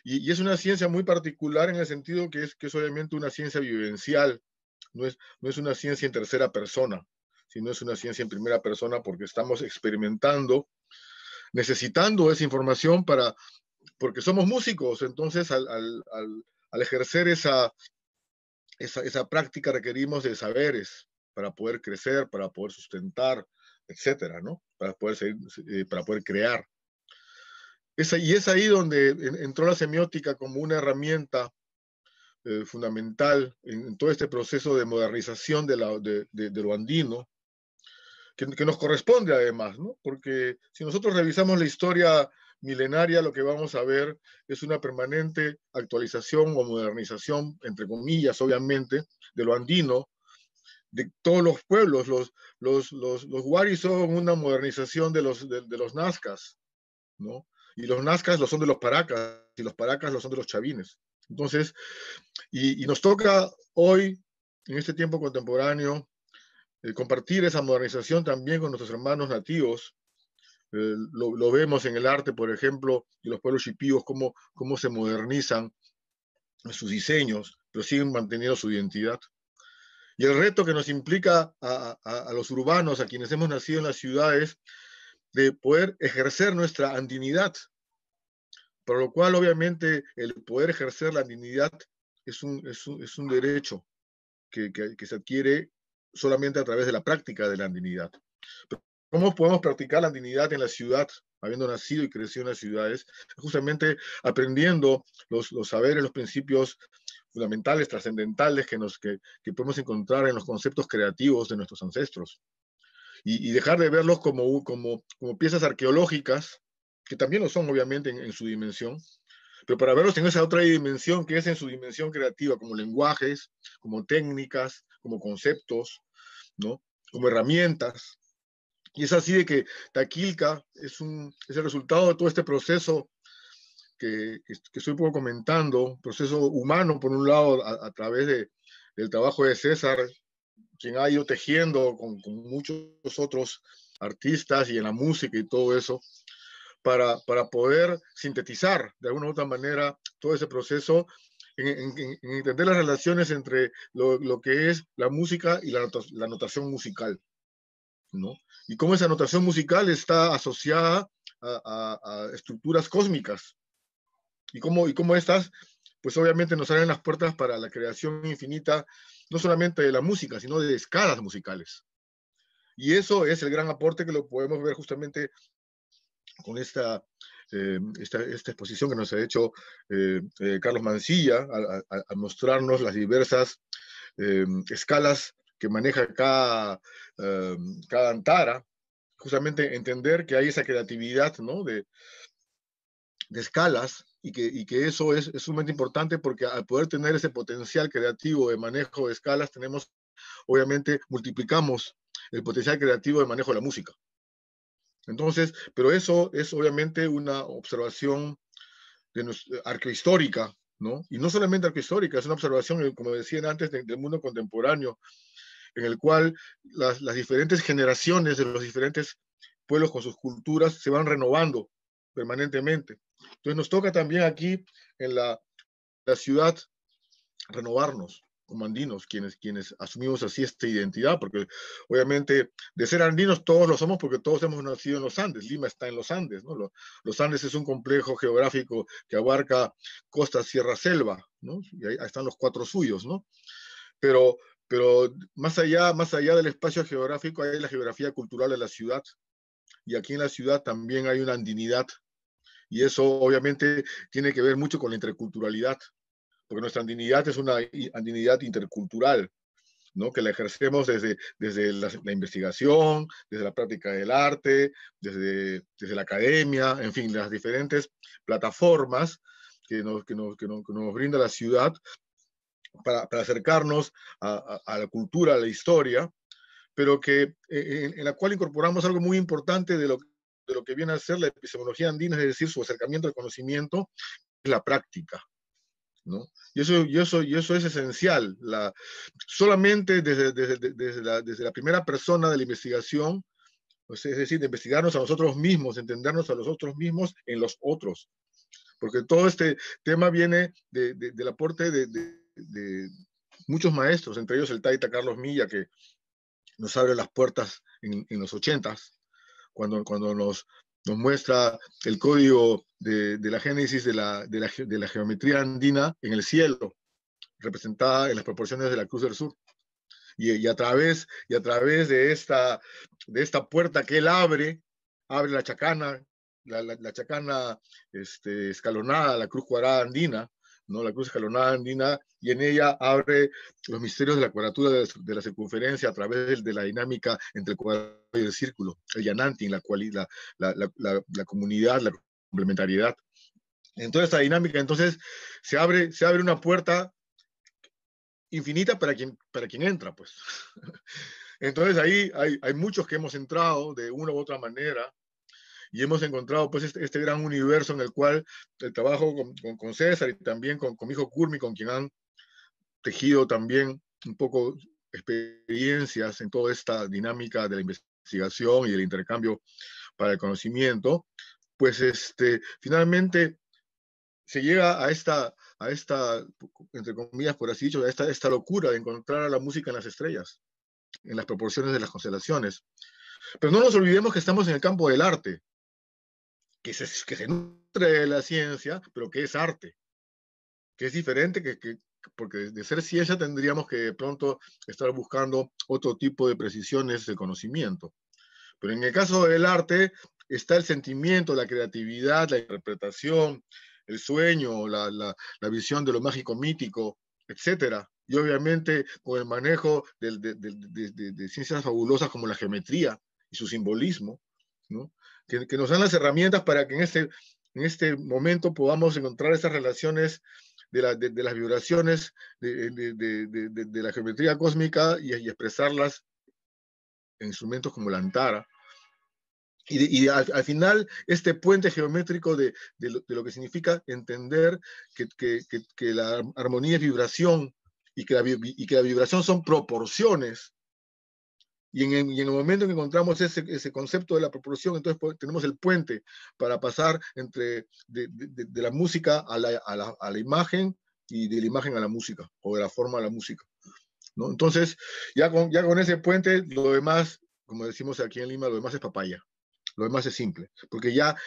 Y es una ciencia muy particular en el sentido que es obviamente una ciencia vivencial, no es una ciencia en tercera persona, sino es una ciencia en primera persona porque estamos experimentando, necesitando esa información porque somos músicos, entonces al ejercer esa práctica requerimos de saberes para poder crecer, para poder sustentar, etcétera, ¿no? Para poder crear. Y es ahí donde entró la semiótica como una herramienta fundamental en todo este proceso de modernización de lo andino, que nos corresponde además, ¿no? Porque si nosotros revisamos la historia milenaria, lo que vamos a ver es una permanente actualización o modernización, entre comillas, obviamente, de lo andino, de todos los pueblos. Los Waris son una modernización de los Nazcas, ¿no? Y los Nazcas lo son de los Paracas, y los Paracas lo son de los Chavines. Entonces, y nos toca hoy, en este tiempo contemporáneo, compartir esa modernización también con nuestros hermanos nativos. Lo vemos en el arte, por ejemplo, de los pueblos shipíos, cómo se modernizan sus diseños, pero siguen manteniendo su identidad. Y el reto que nos implica a los urbanos, a quienes hemos nacido en las ciudades, de poder ejercer nuestra andinidad, por lo cual obviamente el poder ejercer la andinidad es un derecho que se adquiere solamente a través de la práctica de la andinidad. Pero ¿cómo podemos practicar la andinidad en la ciudad, habiendo nacido y crecido en las ciudades? Justamente aprendiendo los saberes, los principios fundamentales, trascendentales que podemos encontrar en los conceptos creativos de nuestros ancestros. Y dejar de verlos como piezas arqueológicas, que también lo son obviamente en su dimensión, pero para verlos en esa otra dimensión que es en su dimensión creativa, como lenguajes, como técnicas, como conceptos, ¿no? Como herramientas. Y es así de que Taquilca es el resultado de todo este proceso que estoy un poco comentando, proceso humano, por un lado, a través del trabajo de César, quien ha ido tejiendo con muchos otros artistas y en la música y todo eso, para poder sintetizar de alguna u otra manera todo ese proceso en entender las relaciones entre lo que es la música y la notación musical, ¿no? Y cómo esa notación musical está asociada a estructuras cósmicas y cómo estas, pues obviamente nos abren las puertas para la creación infinita, no solamente de la música, sino de escalas musicales. Y eso es el gran aporte que lo podemos ver justamente con esta exposición que nos ha hecho Carlos Mancilla, a mostrarnos las diversas escalas que maneja cada antara, justamente entender que hay esa creatividad, ¿no? de escalas, y que eso es sumamente importante, porque al poder tener ese potencial creativo de manejo de escalas, obviamente multiplicamos el potencial creativo de manejo de la música. Entonces, pero eso es obviamente una observación arqueohistórica, ¿no? Y no solamente arqueohistórica, es una observación, como decían antes, del mundo contemporáneo, en el cual las diferentes generaciones de los diferentes pueblos con sus culturas se van renovando permanentemente. Entonces nos toca también aquí en la ciudad renovarnos como andinos, quienes asumimos así esta identidad, porque obviamente de ser andinos todos lo somos porque todos hemos nacido en los Andes. Lima está en los Andes, ¿no? Los Andes es un complejo geográfico que abarca costa, sierra, selva, ¿no? Y ahí están los 4 suyos, ¿no? Pero más allá del espacio geográfico hay la geografía cultural de la ciudad, y aquí en la ciudad también hay una andinidad, y eso obviamente tiene que ver mucho con la interculturalidad, porque nuestra andinidad es una andinidad intercultural, ¿no? Que la ejercemos desde la investigación, desde la práctica del arte, desde la academia, en fin, las diferentes plataformas que nos brinda la ciudad para acercarnos a la cultura, a la historia, pero que en la cual incorporamos algo muy importante de lo que viene a ser la epistemología andina, es decir, su acercamiento al conocimiento, es la práctica, ¿no? Y eso es esencial. Solamente desde la primera persona de la investigación, pues, es decir, de investigarnos a nosotros mismos, entendernos a los otros mismos en los otros. Porque todo este tema viene del aporte de muchos maestros, entre ellos el taita Carlos Milla, que nos abre las puertas en los 80s, cuando nos muestra el código de la génesis de la geometría andina en el cielo, representada en las proporciones de la Cruz del Sur. Y a través de esta puerta que él abre la chacana, la chacana escalonada, la cruz cuadrada andina, ¿no? La cruz escalonada andina, y en ella abre los misterios de la cuadratura de la circunferencia a través de la dinámica entre el cuadrado y el círculo, el yanantin, la comunidad, la complementariedad. En toda esta dinámica, entonces, se abre una puerta infinita para quien entra, pues. Entonces ahí hay muchos que hemos entrado de una u otra manera, y hemos encontrado pues este gran universo en el cual el trabajo con César y también con mi hijo Curmi, con quien han tejido también un poco experiencias en toda esta dinámica de la investigación y del intercambio para el conocimiento, pues finalmente se llega a esta, entre comillas, por así dicho, a esta locura de encontrar a la música en las estrellas, en las proporciones de las constelaciones. Pero no nos olvidemos que estamos en el campo del arte, que se nutre de la ciencia, pero que es arte, que es diferente, porque de ser ciencia tendríamos que de pronto estar buscando otro tipo de precisiones de conocimiento. Pero en el caso del arte está el sentimiento, la creatividad, la interpretación, el sueño, la visión de lo mágico mítico, etc. Y obviamente con el manejo de ciencias fabulosas como la geometría y su simbolismo, ¿no? Que nos dan las herramientas para que en este momento podamos encontrar esas relaciones de las vibraciones de la geometría cósmica y expresarlas en instrumentos como la antara. Y al final, este puente geométrico de lo que significa entender que la armonía es vibración y que la vibración son proporciones. Y en el momento en que encontramos ese concepto de la proporción, entonces tenemos el puente para pasar de la música a la imagen, y de la imagen a la música, o de la forma a la música, ¿no? Entonces, ya con ese puente, lo demás, como decimos aquí en Lima, lo demás es papaya. Lo demás es simple, porque ya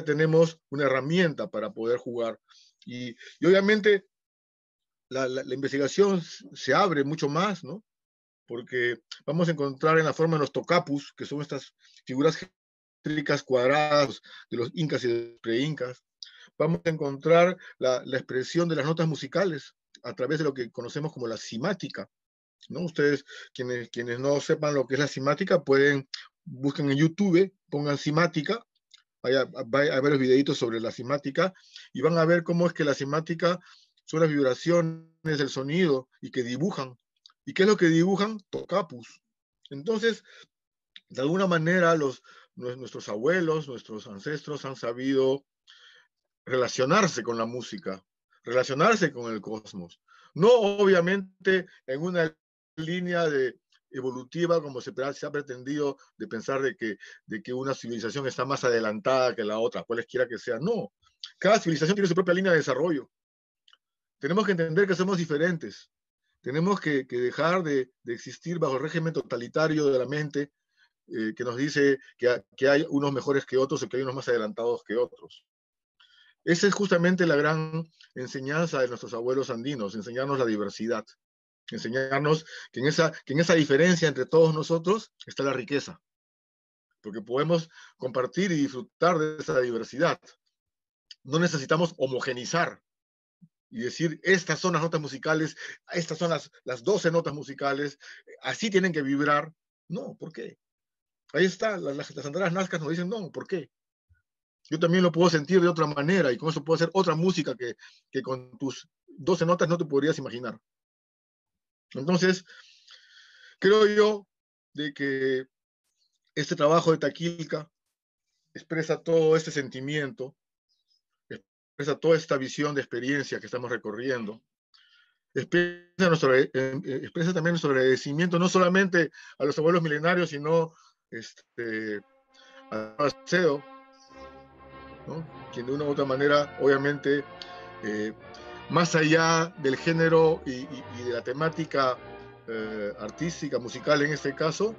tenemos una herramienta para poder jugar. Y obviamente la investigación se abre mucho más, ¿no? Porque vamos a encontrar en la forma de los tocapus, que son estas figuras geométricas cuadradas de los incas y de los pre-incas. Vamos a encontrar la expresión de las notas musicales a través de lo que conocemos como la cimática, ¿no? Ustedes, quienes no sepan lo que es la cimática, busquen en YouTube, pongan cimática, hay varios videitos sobre la cimática, y van a ver cómo es que la cimática son las vibraciones del sonido y que dibujan. ¿Y qué es lo que dibujan? Tocapus. Entonces, de alguna manera, nuestros abuelos, nuestros ancestros han sabido relacionarse con la música, relacionarse con el cosmos. No obviamente en una línea evolutiva como se ha pretendido de pensar de que una civilización está más adelantada que la otra, cualesquiera que sea. No, cada civilización tiene su propia línea de desarrollo. Tenemos que entender que somos diferentes. Tenemos que dejar de existir bajo el régimen totalitario de la mente que nos dice que hay unos mejores que otros o que hay unos más adelantados que otros. Esa es justamente la gran enseñanza de nuestros abuelos andinos, enseñarnos la diversidad, enseñarnos que en esa diferencia entre todos nosotros está la riqueza, porque podemos compartir y disfrutar de esa diversidad. No necesitamos homogenizar, y decir, estas son las notas musicales, estas son las 12 notas musicales, así tienen que vibrar. No, ¿por qué? Ahí está, las andadas nazcas nos dicen, no, ¿por qué? Yo también lo puedo sentir de otra manera y con eso puedo hacer otra música que con tus 12 notas no te podrías imaginar. Entonces, creo yo de que este trabajo de Taquilca expresa todo este sentimiento, expresa toda esta visión de experiencia que estamos recorriendo, expresa también nuestro agradecimiento no solamente a los abuelos milenarios, sino a Alcedo, ¿no? Quien de una u otra manera, obviamente, más allá del género y de la temática artística, musical en este caso,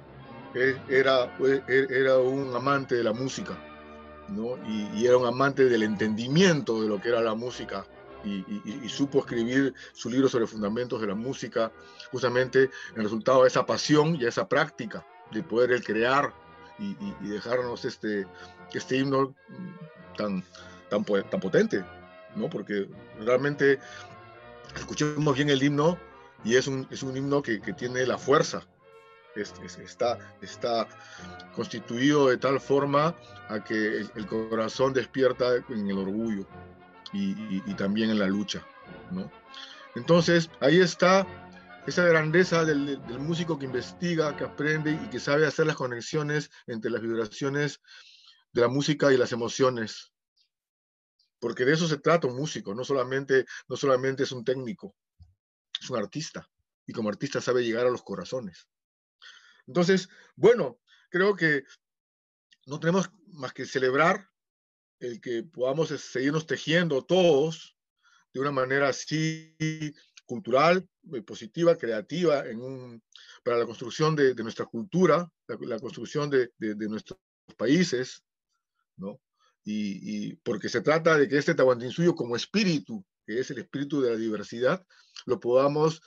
era un amante de la música, ¿no? Y era un amante del entendimiento de lo que era la música, y supo escribir su libro sobre fundamentos de la música, justamente en resultado de esa pasión y esa práctica de poder el crear y dejarnos este himno tan potente, ¿no? Porque realmente escuchemos bien el himno y es un himno que tiene la fuerza. Está constituido de tal forma a que el corazón despierta en el orgullo y también en la lucha, ¿no? Entonces, ahí está esa grandeza del músico que investiga, que aprende y que sabe hacer las conexiones entre las vibraciones de la música y las emociones. Porque de eso se trata un músico, no solamente es un técnico, es un artista. Y como artista sabe llegar a los corazones. Entonces, bueno, creo que no tenemos más que celebrar el que podamos seguirnos tejiendo todos de una manera así cultural, positiva, creativa, para la construcción de nuestra cultura, la construcción de nuestros países, ¿no? Y porque se trata de que este Tahuantinsuyo como espíritu, que es el espíritu de la diversidad, lo podamos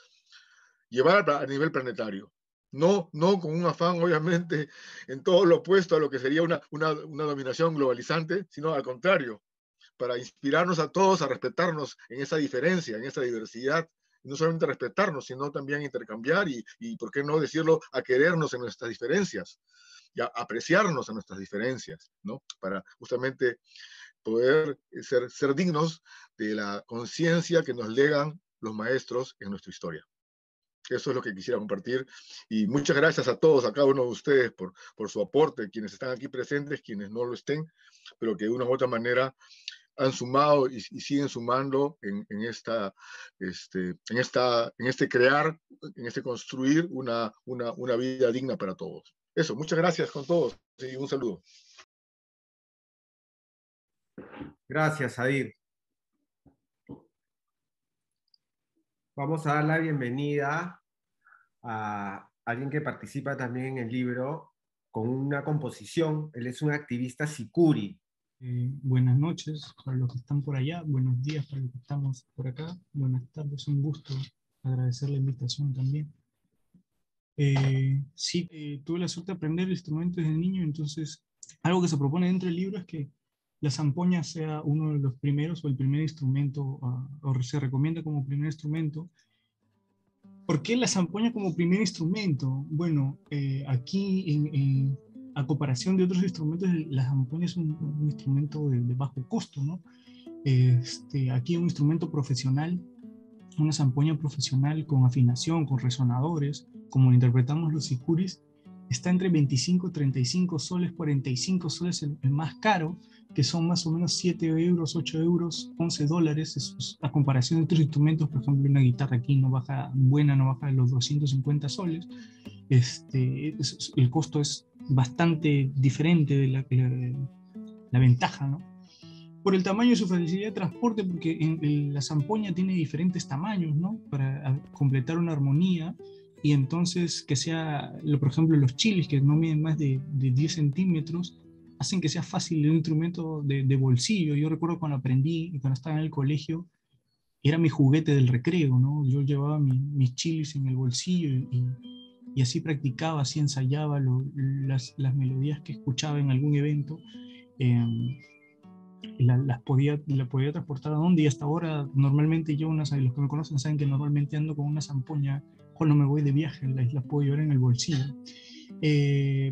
llevar a nivel planetario. No con un afán, obviamente, en todo lo opuesto a lo que sería una dominación globalizante, sino al contrario, para inspirarnos a todos a respetarnos en esa diferencia, en esa diversidad, y no solamente respetarnos, sino también intercambiar y, ¿por qué no decirlo?, a querernos en nuestras diferencias y a apreciarnos en nuestras diferencias, ¿no? Para justamente poder ser dignos de la conciencia que nos legan los maestros en nuestra historia. Eso es lo que quisiera compartir y muchas gracias a todos, a cada uno de ustedes por su aporte, quienes están aquí presentes, quienes no lo estén, pero que de una u otra manera han sumado y siguen sumando en este crear, en este construir una vida digna para todos. Eso, muchas gracias con todos y un saludo. Gracias, Adir. Vamos a dar la bienvenida a alguien que participa también en el libro con una composición. Él es un activista sicuri. Buenas noches para los que están por allá, buenos días para los que estamos por acá, buenas tardes, un gusto, agradecer la invitación también. Tuve la suerte de aprender el instrumento desde niño, entonces algo que se propone dentro del libro es que la zampoña sea uno de los primeros o el primer instrumento, o se recomienda como primer instrumento. ¿Por qué la zampoña como primer instrumento? Bueno, aquí a comparación de otros instrumentos, la zampoña es un instrumento de bajo costo, ¿no? Aquí un instrumento profesional, una zampoña profesional con afinación, con resonadores, como lo interpretamos los sicuris, está entre 25, 35 soles, 45 soles el más caro, que son más o menos 7 euros, 8 euros, 11 dólares. Es a comparación de otros instrumentos, por ejemplo, una guitarra aquí no baja de los 250 soles. El costo es bastante diferente de la ventaja, ¿no? Por el tamaño de su facilidad de transporte, porque la zampoña tiene diferentes tamaños, ¿no? Para completar una armonía, y entonces que sea, por ejemplo, los chilis, que no miden más de 10 centímetros, hacen que sea fácil un instrumento de bolsillo. Yo recuerdo cuando aprendí, cuando estaba en el colegio, era mi juguete del recreo, ¿no? Yo llevaba mis chilis en el bolsillo y así practicaba, así ensayaba las melodías que escuchaba en algún evento. la podía transportar a donde, y hasta ahora normalmente yo, los que me conocen saben que normalmente ando con una zampoña cuando me voy de viaje, las puedo llevar en el bolsillo.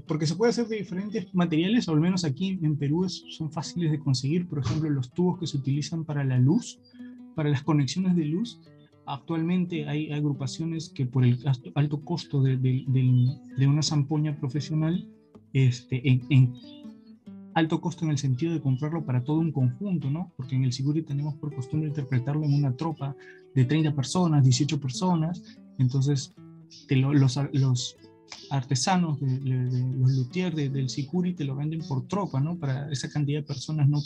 Porque se puede hacer de diferentes materiales, o al menos aquí en Perú son fáciles de conseguir. Por ejemplo, los tubos que se utilizan para la luz, para las conexiones de luz. Actualmente hay agrupaciones que por el alto costo de una zampoña profesional, en alto costo en el sentido de comprarlo para todo un conjunto, ¿no? Porque en el Sicuri tenemos por costumbre interpretarlo en una tropa de 30 personas, 18 personas. Entonces los artesanos, los luthiers del Sicuri te lo venden por tropa, ¿no? Para esa cantidad de personas, no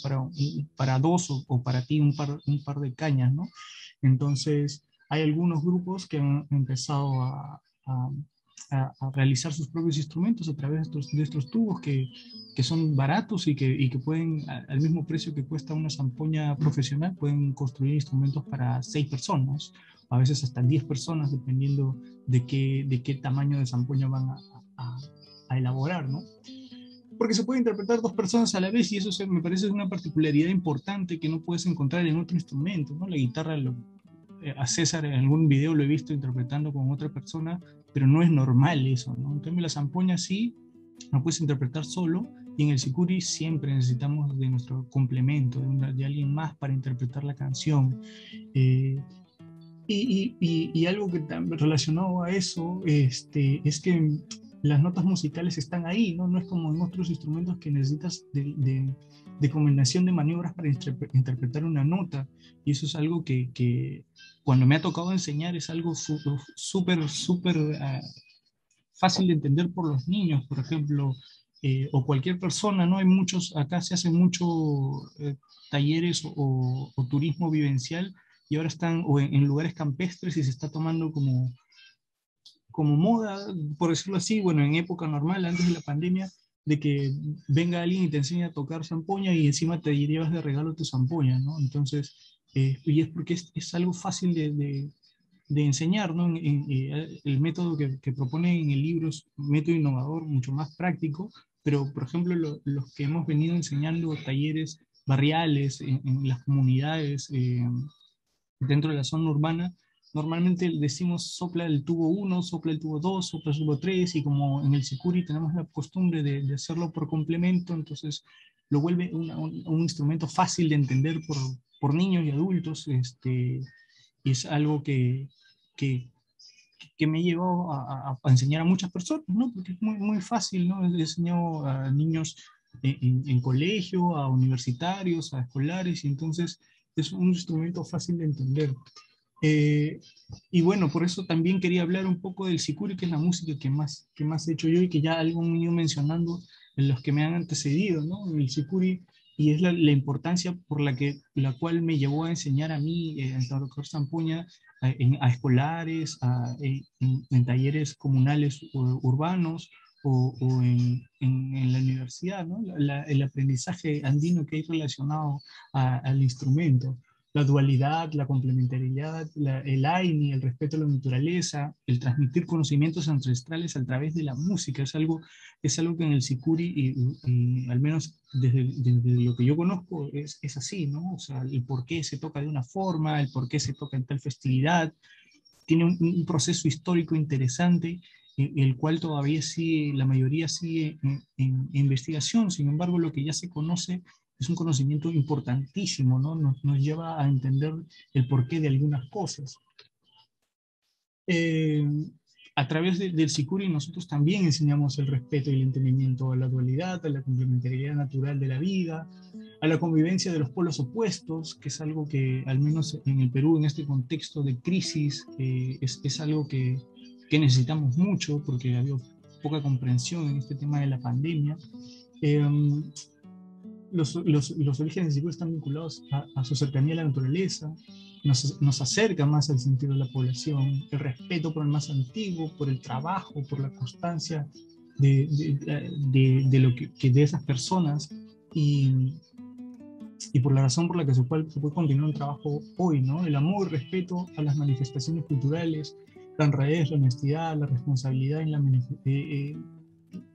para dos o para ti un par de cañas, ¿no? Entonces hay algunos grupos que han empezado a realizar sus propios instrumentos a través de estos tubos que son baratos y que pueden, al mismo precio que cuesta una zampoña profesional, pueden construir instrumentos para 6 personas, a veces hasta 10 personas, dependiendo de qué tamaño de zampoña van a elaborar, ¿no? Porque se puede interpretar 2 personas a la vez, y eso me parece una particularidad importante que no puedes encontrar en otro instrumento, ¿no? La guitarra, a César en algún video lo he visto interpretando con otra persona, pero no es normal eso, ¿no? En cambio la zampoña sí, lo puedes interpretar solo, y en el Sicuri siempre necesitamos de nuestro complemento, de alguien más para interpretar la canción. Y algo que relacionado a eso es que las notas musicales están ahí, ¿no? No es como en otros instrumentos que necesitas de combinación de maniobras para interpretar una nota, y eso es algo que cuando me ha tocado enseñar es algo súper fácil de entender por los niños, por ejemplo, o cualquier persona, ¿no? Acá se hacen muchos talleres o turismo vivencial, y ahora están en lugares campestres, y se está tomando como moda, por decirlo así, bueno, en época normal, antes de la pandemia, de que venga alguien y te enseña a tocar zampoña y encima te llevas de regalo tu zampoña, ¿no? Entonces, y es porque es algo fácil de enseñar, ¿no? El método que propone en el libro es un método innovador, mucho más práctico, pero, por ejemplo, los que hemos venido enseñando talleres barriales en las comunidades, dentro de la zona urbana, normalmente decimos sopla el tubo 1, sopla el tubo 2, sopla el tubo 3, y como en el Sicuri tenemos la costumbre de hacerlo por complemento, entonces lo vuelve un instrumento fácil de entender por niños y adultos. Y es algo que me llevó a enseñar a muchas personas, ¿no? Porque es muy fácil, ¿no? He enseñado a niños en colegio, a universitarios, a escolares, y entonces es un instrumento fácil de entender. Y bueno, por eso también quería hablar un poco del Sicuri, que es la música que más he hecho yo, y que ya algo me he ido mencionando en los que me han antecedido, ¿no? El Sicuri, y es la importancia por la cual me llevó a enseñar a mí a tocar zampoña a escolares, en talleres comunales urbanos, o en la universidad, ¿no? El aprendizaje andino que hay relacionado al instrumento. La dualidad, la complementariedad, el AINI, el respeto a la naturaleza, el transmitir conocimientos ancestrales a través de la música, es algo que en el Sicuri, y al menos desde lo que yo conozco, es así, ¿no? O sea, el por qué se toca de una forma, el por qué se toca en tal festividad, tiene un proceso histórico interesante, el cual todavía la mayoría sigue en investigación. Sin embargo, lo que ya se conoce es un conocimiento importantísimo, ¿no? Nos lleva a entender el porqué de algunas cosas. A través del Sicuri nosotros también enseñamos el respeto y el entendimiento a la dualidad, a la complementariedad natural de la vida, a la convivencia de los polos opuestos, que es algo que, al menos en el Perú, en este contexto de crisis, es algo que necesitamos mucho, porque ha habido poca comprensión en este tema de la pandemia. Los orígenes del Sicuri están vinculados a su cercanía a la naturaleza, nos acerca más al sentido de la población, el respeto por el más antiguo, por el trabajo, por la constancia de lo que de esas personas, y por la razón por la que se puede continuar un trabajo hoy, ¿no? El amor y respeto a las manifestaciones culturales, la honradez, la honestidad, la responsabilidad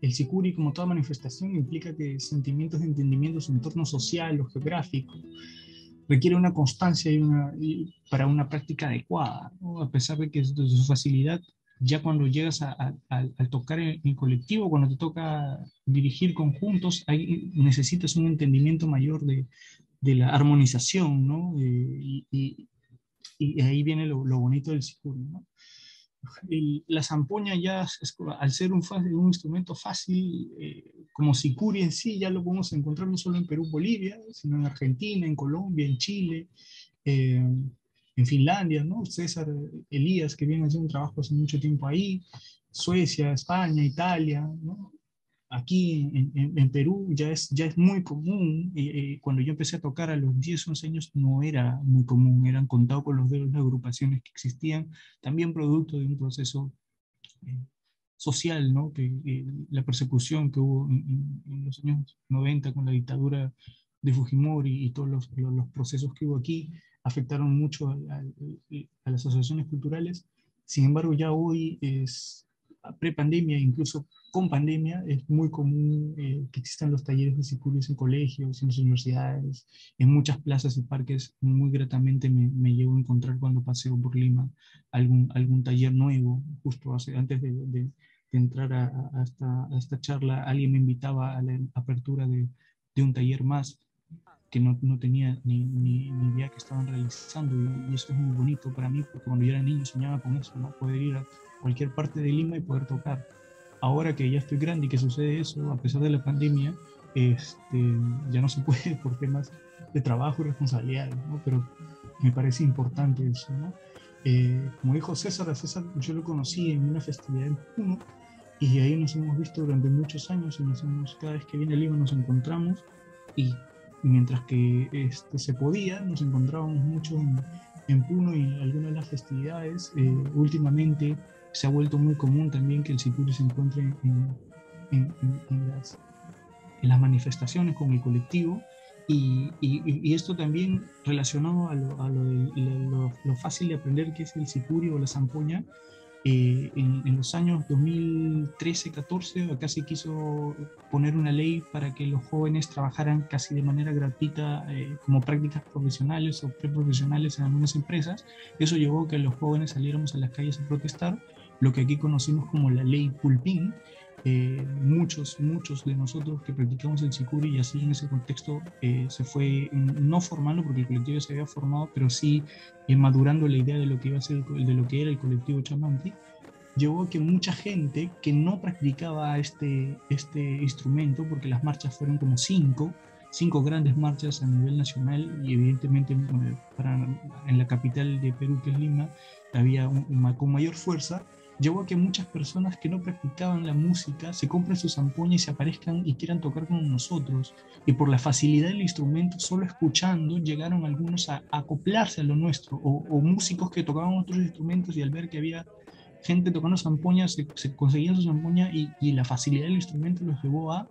el sicuri, como toda manifestación, implica que sentimientos de entendimiento de su entorno social o geográfico requiere una constancia para una práctica adecuada, ¿no? A pesar de que de su facilidad, ya cuando llegas a tocar en colectivo, cuando te toca dirigir conjuntos, necesitas un entendimiento mayor de la armonización, ¿no? Y ahí viene lo bonito del sicuri, ¿no? La zampoña ya, al ser un instrumento fácil, como sicuri en sí, ya lo podemos encontrar no solo en Perú, Bolivia, sino en Argentina, en Colombia, en Chile, en Finlandia, ¿no? César Elías, que viene haciendo un trabajo hace mucho tiempo ahí, Suecia, España, Italia, ¿no? Aquí en Perú ya es muy común. Cuando yo empecé a tocar a los 10, 11 años no era muy común, eran contados con los dedos las agrupaciones que existían, también producto de un proceso social, ¿no? La persecución que hubo en los años 90 con la dictadura de Fujimori y todos los procesos que hubo aquí afectaron mucho a las asociaciones culturales. Sin embargo, ya hoy pre-pandemia, incluso con pandemia, es muy común que existan los talleres de sicuris en colegios, en las universidades, en muchas plazas y parques. Muy gratamente me llevo a encontrar cuando paseo por Lima algún taller nuevo. Justo antes de entrar a esta charla, alguien me invitaba a la apertura de un taller más que no tenía ni idea que estaban realizando, y eso es muy bonito para mí, porque cuando yo era niño soñaba con eso, ¿no? Poder ir a cualquier parte de Lima y poder tocar. Ahora que ya estoy grande y que sucede eso, a pesar de la pandemia, ya no se puede por temas de trabajo y responsabilidades, ¿no? Pero me parece importante eso, ¿no? Como dijo César, a César yo lo conocí en una festividad en Puno, y ahí nos hemos visto durante muchos años, y cada vez que viene Lima nos encontramos, y mientras que se podía, nos encontrábamos mucho en Puno y en algunas de las festividades. Últimamente se ha vuelto muy común también que el sicuri se encuentre en las manifestaciones con el colectivo, y esto también relacionado a lo fácil de aprender que es el sicuri o la zampoña. En los años 2013-14 acá se quiso poner una ley para que los jóvenes trabajaran casi de manera gratuita como prácticas profesionales o preprofesionales en algunas empresas. Eso llevó a que los jóvenes saliéramos a las calles a protestar, lo que aquí conocimos como la ley Pulpín. Muchos de nosotros que practicamos el sicuri, y así en ese contexto se fue no formando, porque el colectivo se había formado, pero sí madurando la idea de lo que iba a ser, de lo que era el colectivo Chamanti, llevó a que mucha gente que no practicaba este instrumento, porque las marchas fueron como cinco grandes marchas a nivel nacional, y evidentemente en la capital de Perú, que es Lima, había con mayor fuerza, llevó a que muchas personas que no practicaban la música se compren su zampoña y se aparezcan y quieran tocar con nosotros. Y por la facilidad del instrumento, solo escuchando, llegaron algunos a acoplarse a lo nuestro, o músicos que tocaban otros instrumentos, y al ver que había gente tocando zampoña, se conseguían su zampoña, y la facilidad del instrumento los llevó a,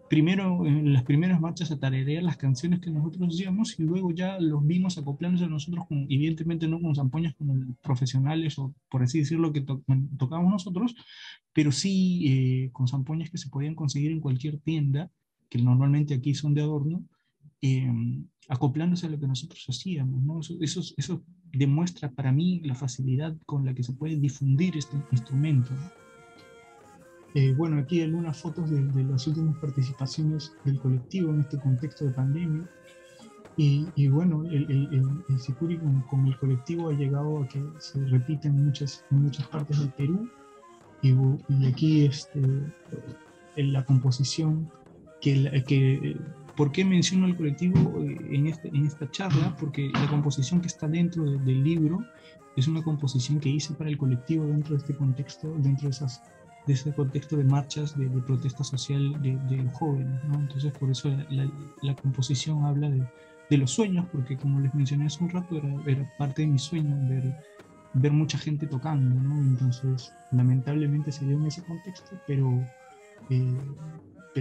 primero en las primeras marchas, a tararear las canciones que nosotros hacíamos, y luego ya los vimos acoplándose a nosotros, evidentemente no con zampoñas como profesionales, o por así decirlo, que tocábamos nosotros, pero sí con zampoñas que se podían conseguir en cualquier tienda, que normalmente aquí son de adorno, acoplándose a lo que nosotros hacíamos, ¿no? Eso demuestra para mí la facilidad con la que se puede difundir este instrumento, ¿no? Bueno, aquí algunas fotos de las últimas participaciones del colectivo en este contexto de pandemia. Y bueno, el sicuri con el colectivo ha llegado a que se repite en muchas partes del Perú. Y aquí en la composición, ¿por qué menciono el colectivo en esta charla? Porque la composición que está dentro del libro es una composición que hice para el colectivo dentro de este contexto, dentro de ese contexto de marchas, de protesta social de los jóvenes, ¿no? Entonces, por eso la composición habla de los sueños, porque como les mencioné hace un rato, era parte de mi sueño ver mucha gente tocando, ¿no? Entonces, lamentablemente se dio en ese contexto, pero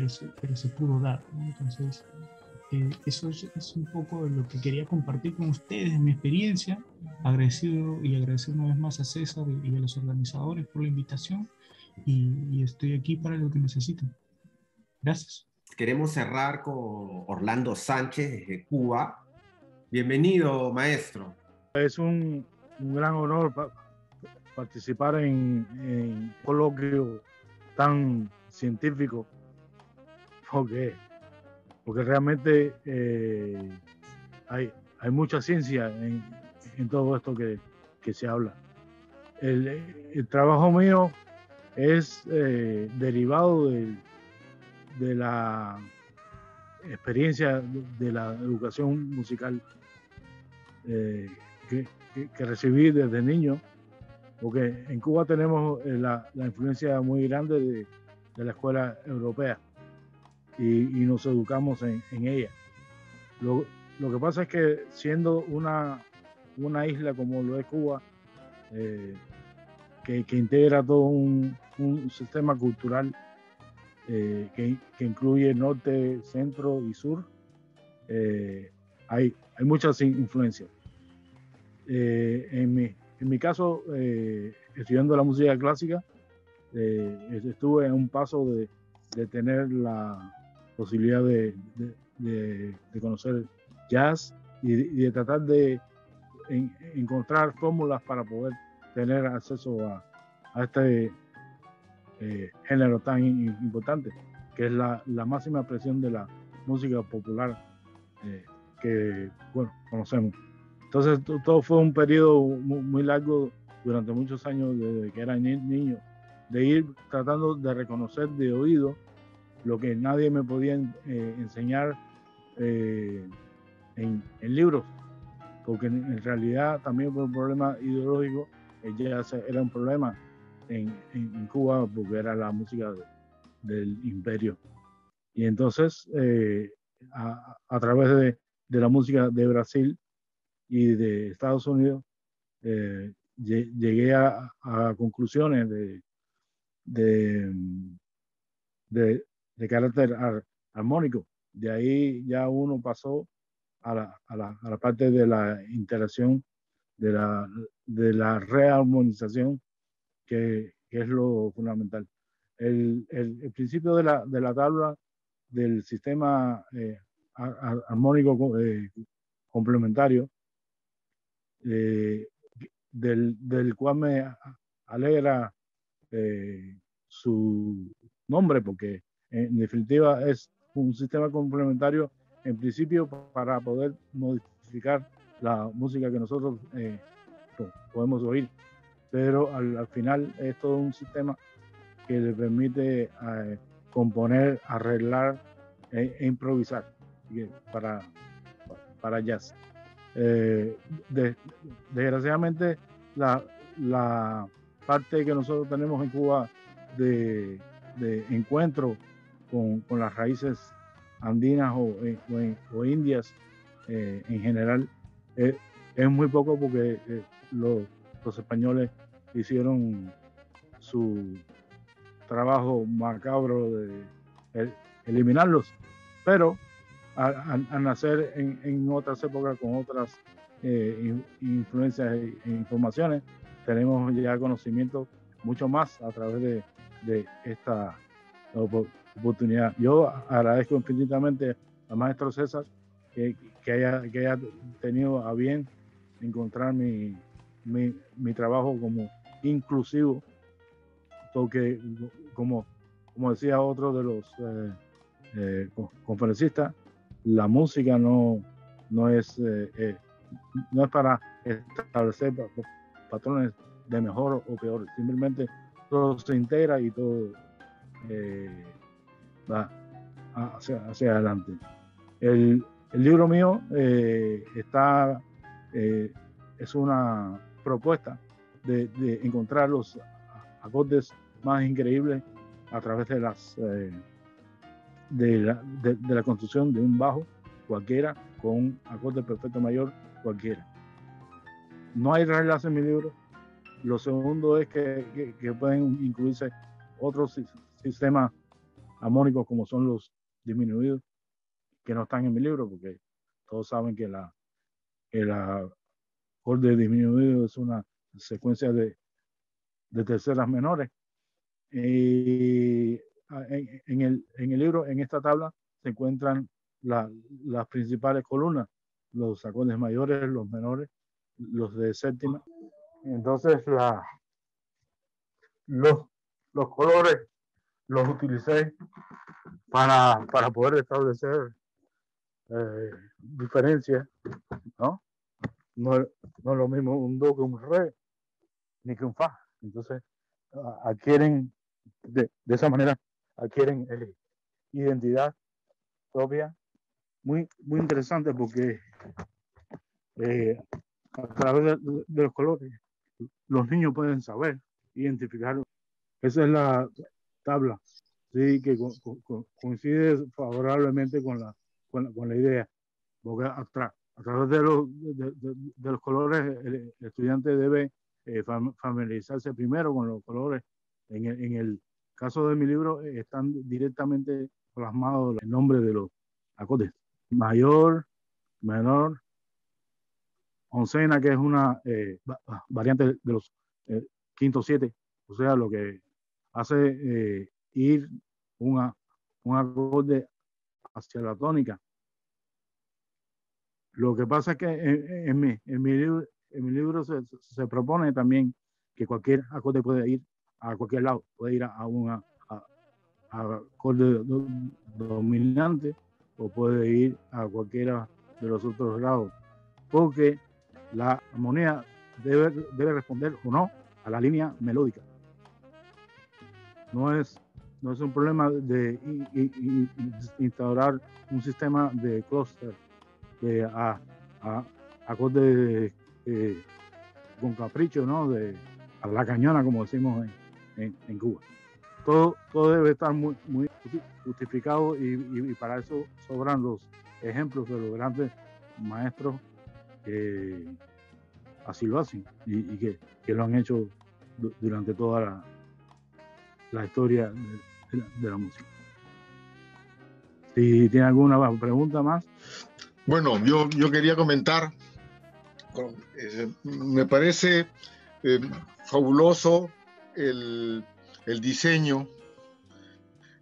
se pudo dar, ¿no? Entonces, eso es un poco lo que quería compartir con ustedes, mi experiencia. Agradecer una vez más a César y a los organizadores por la invitación. y estoy aquí para lo que necesiten. Gracias. Queremos cerrar con Orlando Sánchez desde Cuba. Bienvenido, maestro. Es un gran honor participar en un coloquio tan científico, porque realmente hay mucha ciencia en todo esto que se habla. El trabajo mío es derivado de la experiencia de la educación musical que recibí desde niño, porque en Cuba tenemos la influencia muy grande de la escuela europea y nos educamos en ella. Lo que pasa es que siendo una isla como lo es Cuba, que integra todo un sistema cultural que incluye norte, centro y sur, hay muchas influencias. En mi caso, estudiando la música clásica, estuve a un paso de tener la posibilidad de conocer jazz y de tratar de encontrar fórmulas para poder tener acceso a este género tan importante, que es la máxima expresión de la música popular que conocemos. Entonces todo fue un periodo muy largo durante muchos años desde que era niño, de ir tratando de reconocer de oído lo que nadie me podía enseñar en libros, porque en realidad también por un problema ideológico ya era un problema en Cuba, porque era la música del imperio. Y entonces a través de la música de Brasil y de Estados Unidos llegué a conclusiones de carácter armónico. De ahí ya uno pasó a la parte de la interacción, de la rearmonización, que es lo fundamental. El principio de la tabla del sistema armónico complementario, del cual me alegra su nombre, porque en definitiva es un sistema complementario en principio para poder modificar la música que nosotros podemos oír, pero al final es todo un sistema que le permite componer, arreglar e improvisar para jazz. Desgraciadamente la parte que nosotros tenemos en Cuba de encuentro con las raíces andinas o indias en general es muy poco, porque los españoles hicieron su trabajo macabro de eliminarlos, pero al nacer en otras épocas con otras influencias e informaciones, tenemos ya conocimiento mucho más a través de esta oportunidad. Yo agradezco infinitamente al maestro César que haya tenido a bien encontrar mi trabajo como inclusivo, porque como decía otro de los conferencistas, la música no es para establecer patrones de mejor o peor, simplemente todo se integra y todo va hacia adelante. El libro mío es una propuesta de encontrar los acordes más increíbles a través de la construcción de un bajo cualquiera con un acorde perfecto mayor cualquiera. No hay reglas en mi libro. Lo segundo es que pueden incluirse otros sistemas armónicos como son los disminuidos, que no están en mi libro, porque todos saben que el acorde disminuido es una secuencia de terceras menores, En el libro, en esta tabla, se encuentran las principales columnas, los acordes mayores, los menores, los de séptima. Entonces, los colores los utilicé para poder establecer diferencias, ¿no? No es lo mismo un do que un re, ni que un fa. Entonces, adquieren, de esa manera, adquieren identidad propia, muy interesante, porque a través de los colores, los niños pueden saber, identificarlo. Esa es la tabla, sí, que coincide favorablemente con la idea, porque a través de los colores el estudiante debe familiarizarse primero con los colores. En el caso de mi libro están directamente plasmados el nombre de los acordes: mayor, menor, oncena, que es una variante de los quintos 7, o sea, lo que hace ir un acorde hacia la tónica. Lo que pasa es que en mi libro se propone también que cualquier acorde puede ir a cualquier lado, puede ir a un acorde dominante o puede ir a cualquiera de los otros lados, porque la armonía debe responder o no a la línea melódica. No es un problema de instaurar un sistema de clúster a acordes con capricho, ¿no? A la cañona, como decimos en Cuba. Todo debe estar muy justificado, y para eso sobran los ejemplos de los grandes maestros que así lo hacen y que lo han hecho durante toda la historia de la música. Si tiene alguna pregunta más. Bueno, yo quería comentar, me parece fabuloso el diseño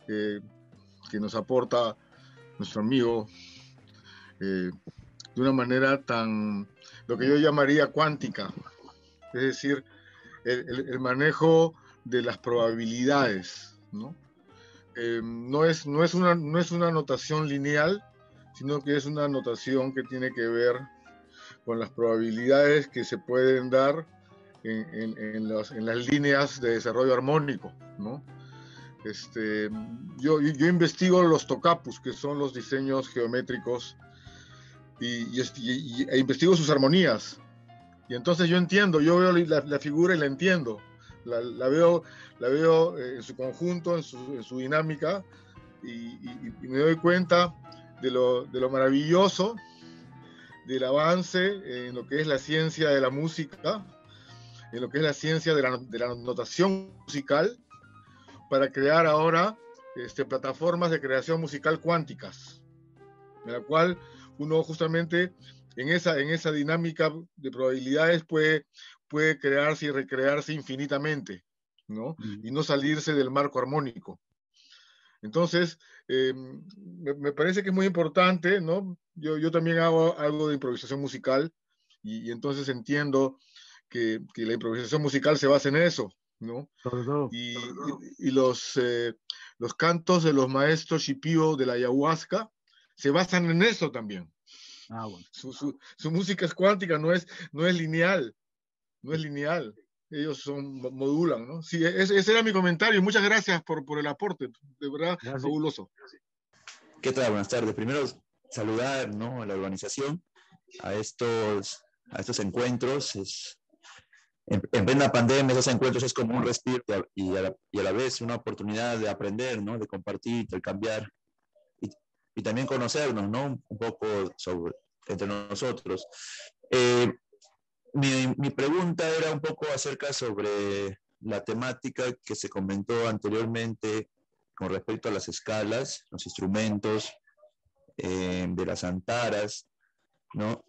que nos aporta nuestro amigo de una manera lo que yo llamaría cuántica, es decir, el manejo de las probabilidades, ¿no? No es una notación lineal, sino que es una notación que tiene que ver con las probabilidades que se pueden dar en las líneas de desarrollo armónico, ¿no? Yo investigo los tocapus, que son los diseños geométricos, e investigo sus armonías. Y entonces yo veo la figura y la entiendo. La veo en su conjunto, en su dinámica, y me doy cuenta de lo maravilloso del avance en lo que es la ciencia de la música, en lo que es la ciencia de la notación musical, para crear ahora plataformas de creación musical cuánticas, en la cual uno justamente en esa dinámica de probabilidades puede crearse y recrearse infinitamente, ¿no? Y no salirse del marco armónico. Entonces, me parece que es muy importante, ¿no? Yo también hago algo de improvisación musical, y entonces entiendo que la improvisación musical se basa en eso, ¿no? Y los cantos de los maestros Shipibo de la ayahuasca se basan en eso también. Bueno. Su música es cuántica, no es lineal, no es lineal. Ellos modulan, ¿no? Sí, ese era mi comentario. Muchas gracias por el aporte, de verdad, gracias. Fabuloso. ¿Qué tal? Buenas tardes. Primero, saludar, ¿no?, a la organización, a estos encuentros. En plena pandemia, esos encuentros es como un respiro y a la vez una oportunidad de aprender, ¿no?, de compartir, intercambiar y también conocernos, ¿no?, un poco entre nosotros. Mi pregunta era un poco acerca sobre la temática que se comentó anteriormente con respecto a las escalas, los instrumentos, de las antaras, ¿no?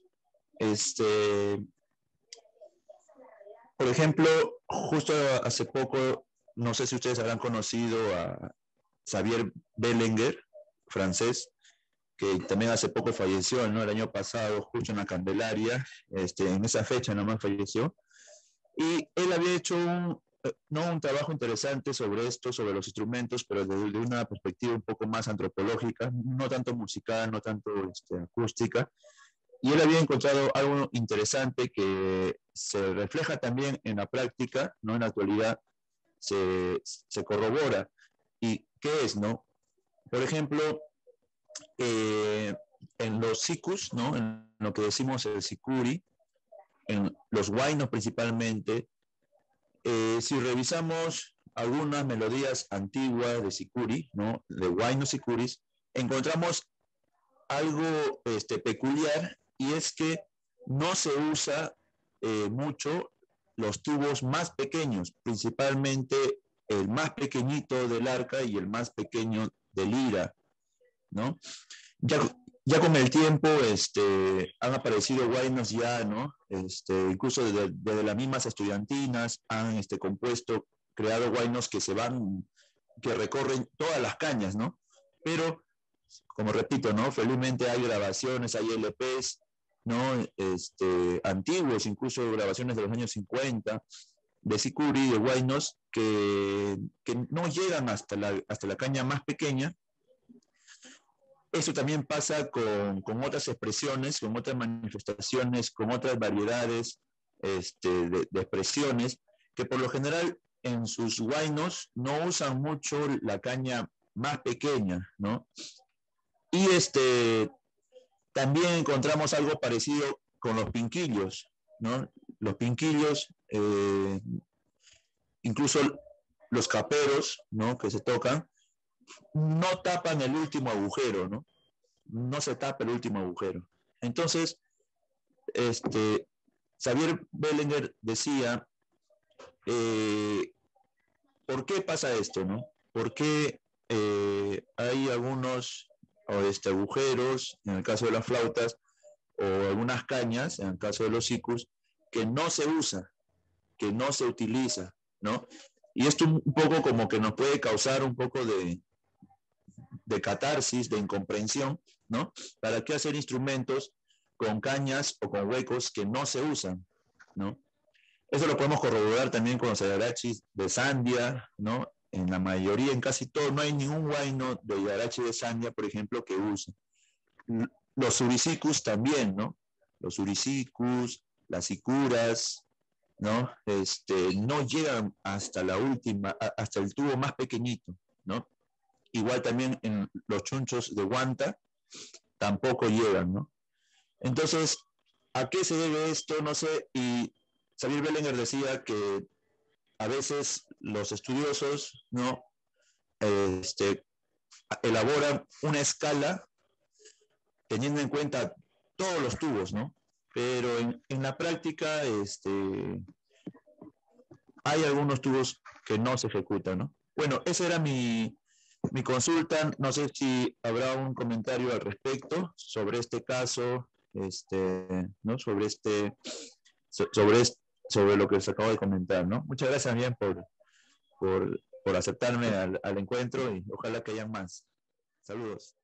Por ejemplo, justo hace poco no sé si ustedes habrán conocido a Xavier Belenguer, francés, que también hace poco falleció, ¿no? El año pasado, justo en la Candelaria, en esa fecha nomás falleció. Y él había hecho un trabajo interesante sobre esto, sobre los instrumentos, pero desde una perspectiva un poco más antropológica, no tanto musical, no tanto acústica. Y él había encontrado algo interesante que se refleja también en la práctica, ¿no? En la actualidad se corrobora. ¿Y qué es, no? Por ejemplo, en los sikus, ¿no? En lo que decimos el sikuri, en los huaynos principalmente, si revisamos algunas melodías antiguas de sikuri, ¿no? De huaynos sikuris, encontramos algo peculiar, y es que no se usa mucho los tubos más pequeños, principalmente el más pequeñito del arca y el más pequeño del lira, ¿no? Ya con el tiempo han aparecido huaynos ya, ¿no? Incluso desde las mismas estudiantinas han creado huaynos que recorren todas las cañas, ¿no? Pero, como repito, ¿no? Felizmente hay grabaciones, hay LPs, ¿no? Antiguos, incluso grabaciones de los años 50, de sikuri, de huaynos, que no llegan hasta la caña más pequeña. Eso también pasa con otras expresiones, con otras manifestaciones, con otras variedades de expresiones, que por lo general en sus huaynos no usan mucho la caña más pequeña, ¿no? Y también encontramos algo parecido con los pinquillos, ¿no? Los pinquillos, incluso los caperos, ¿no? Que se tocan, no tapan el último agujero, ¿no? No se tapa el último agujero. Entonces, Xavier Belenguer decía, ¿por qué pasa esto, no? ¿Por qué hay algunos agujeros, en el caso de las flautas, o algunas cañas, en el caso de los sikus, que no se usa, que no se utiliza, ¿no? Y esto un poco como que nos puede causar un poco de catarsis, de incomprensión, ¿no? ¿Para qué hacer instrumentos con cañas o con huecos que no se usan, ¿no? Eso lo podemos corroborar también con los yarachis de Sandia, ¿no? En la mayoría, en casi todo, no hay ningún huayno de yarachi de Sandia, por ejemplo, que use. Los surisikus también, ¿no? Los surisikus, las sicuras, ¿no? No llegan hasta la última, hasta el tubo más pequeñito, ¿no? Igual también en los chunchos de Huanta tampoco llegan, ¿no? Entonces, ¿a qué se debe esto? No sé, y Xavier Belenguer decía que a veces los estudiosos, ¿no? Elaboran una escala teniendo en cuenta todos los tubos, ¿no? Pero en la práctica hay algunos tubos que no se ejecutan, ¿no? Bueno, esa era mi consulta. No sé si habrá un comentario al respecto sobre este caso, ¿no? Sobre lo que les acabo de comentar, ¿no? Muchas gracias bien por aceptarme al encuentro, y ojalá que haya más. Saludos.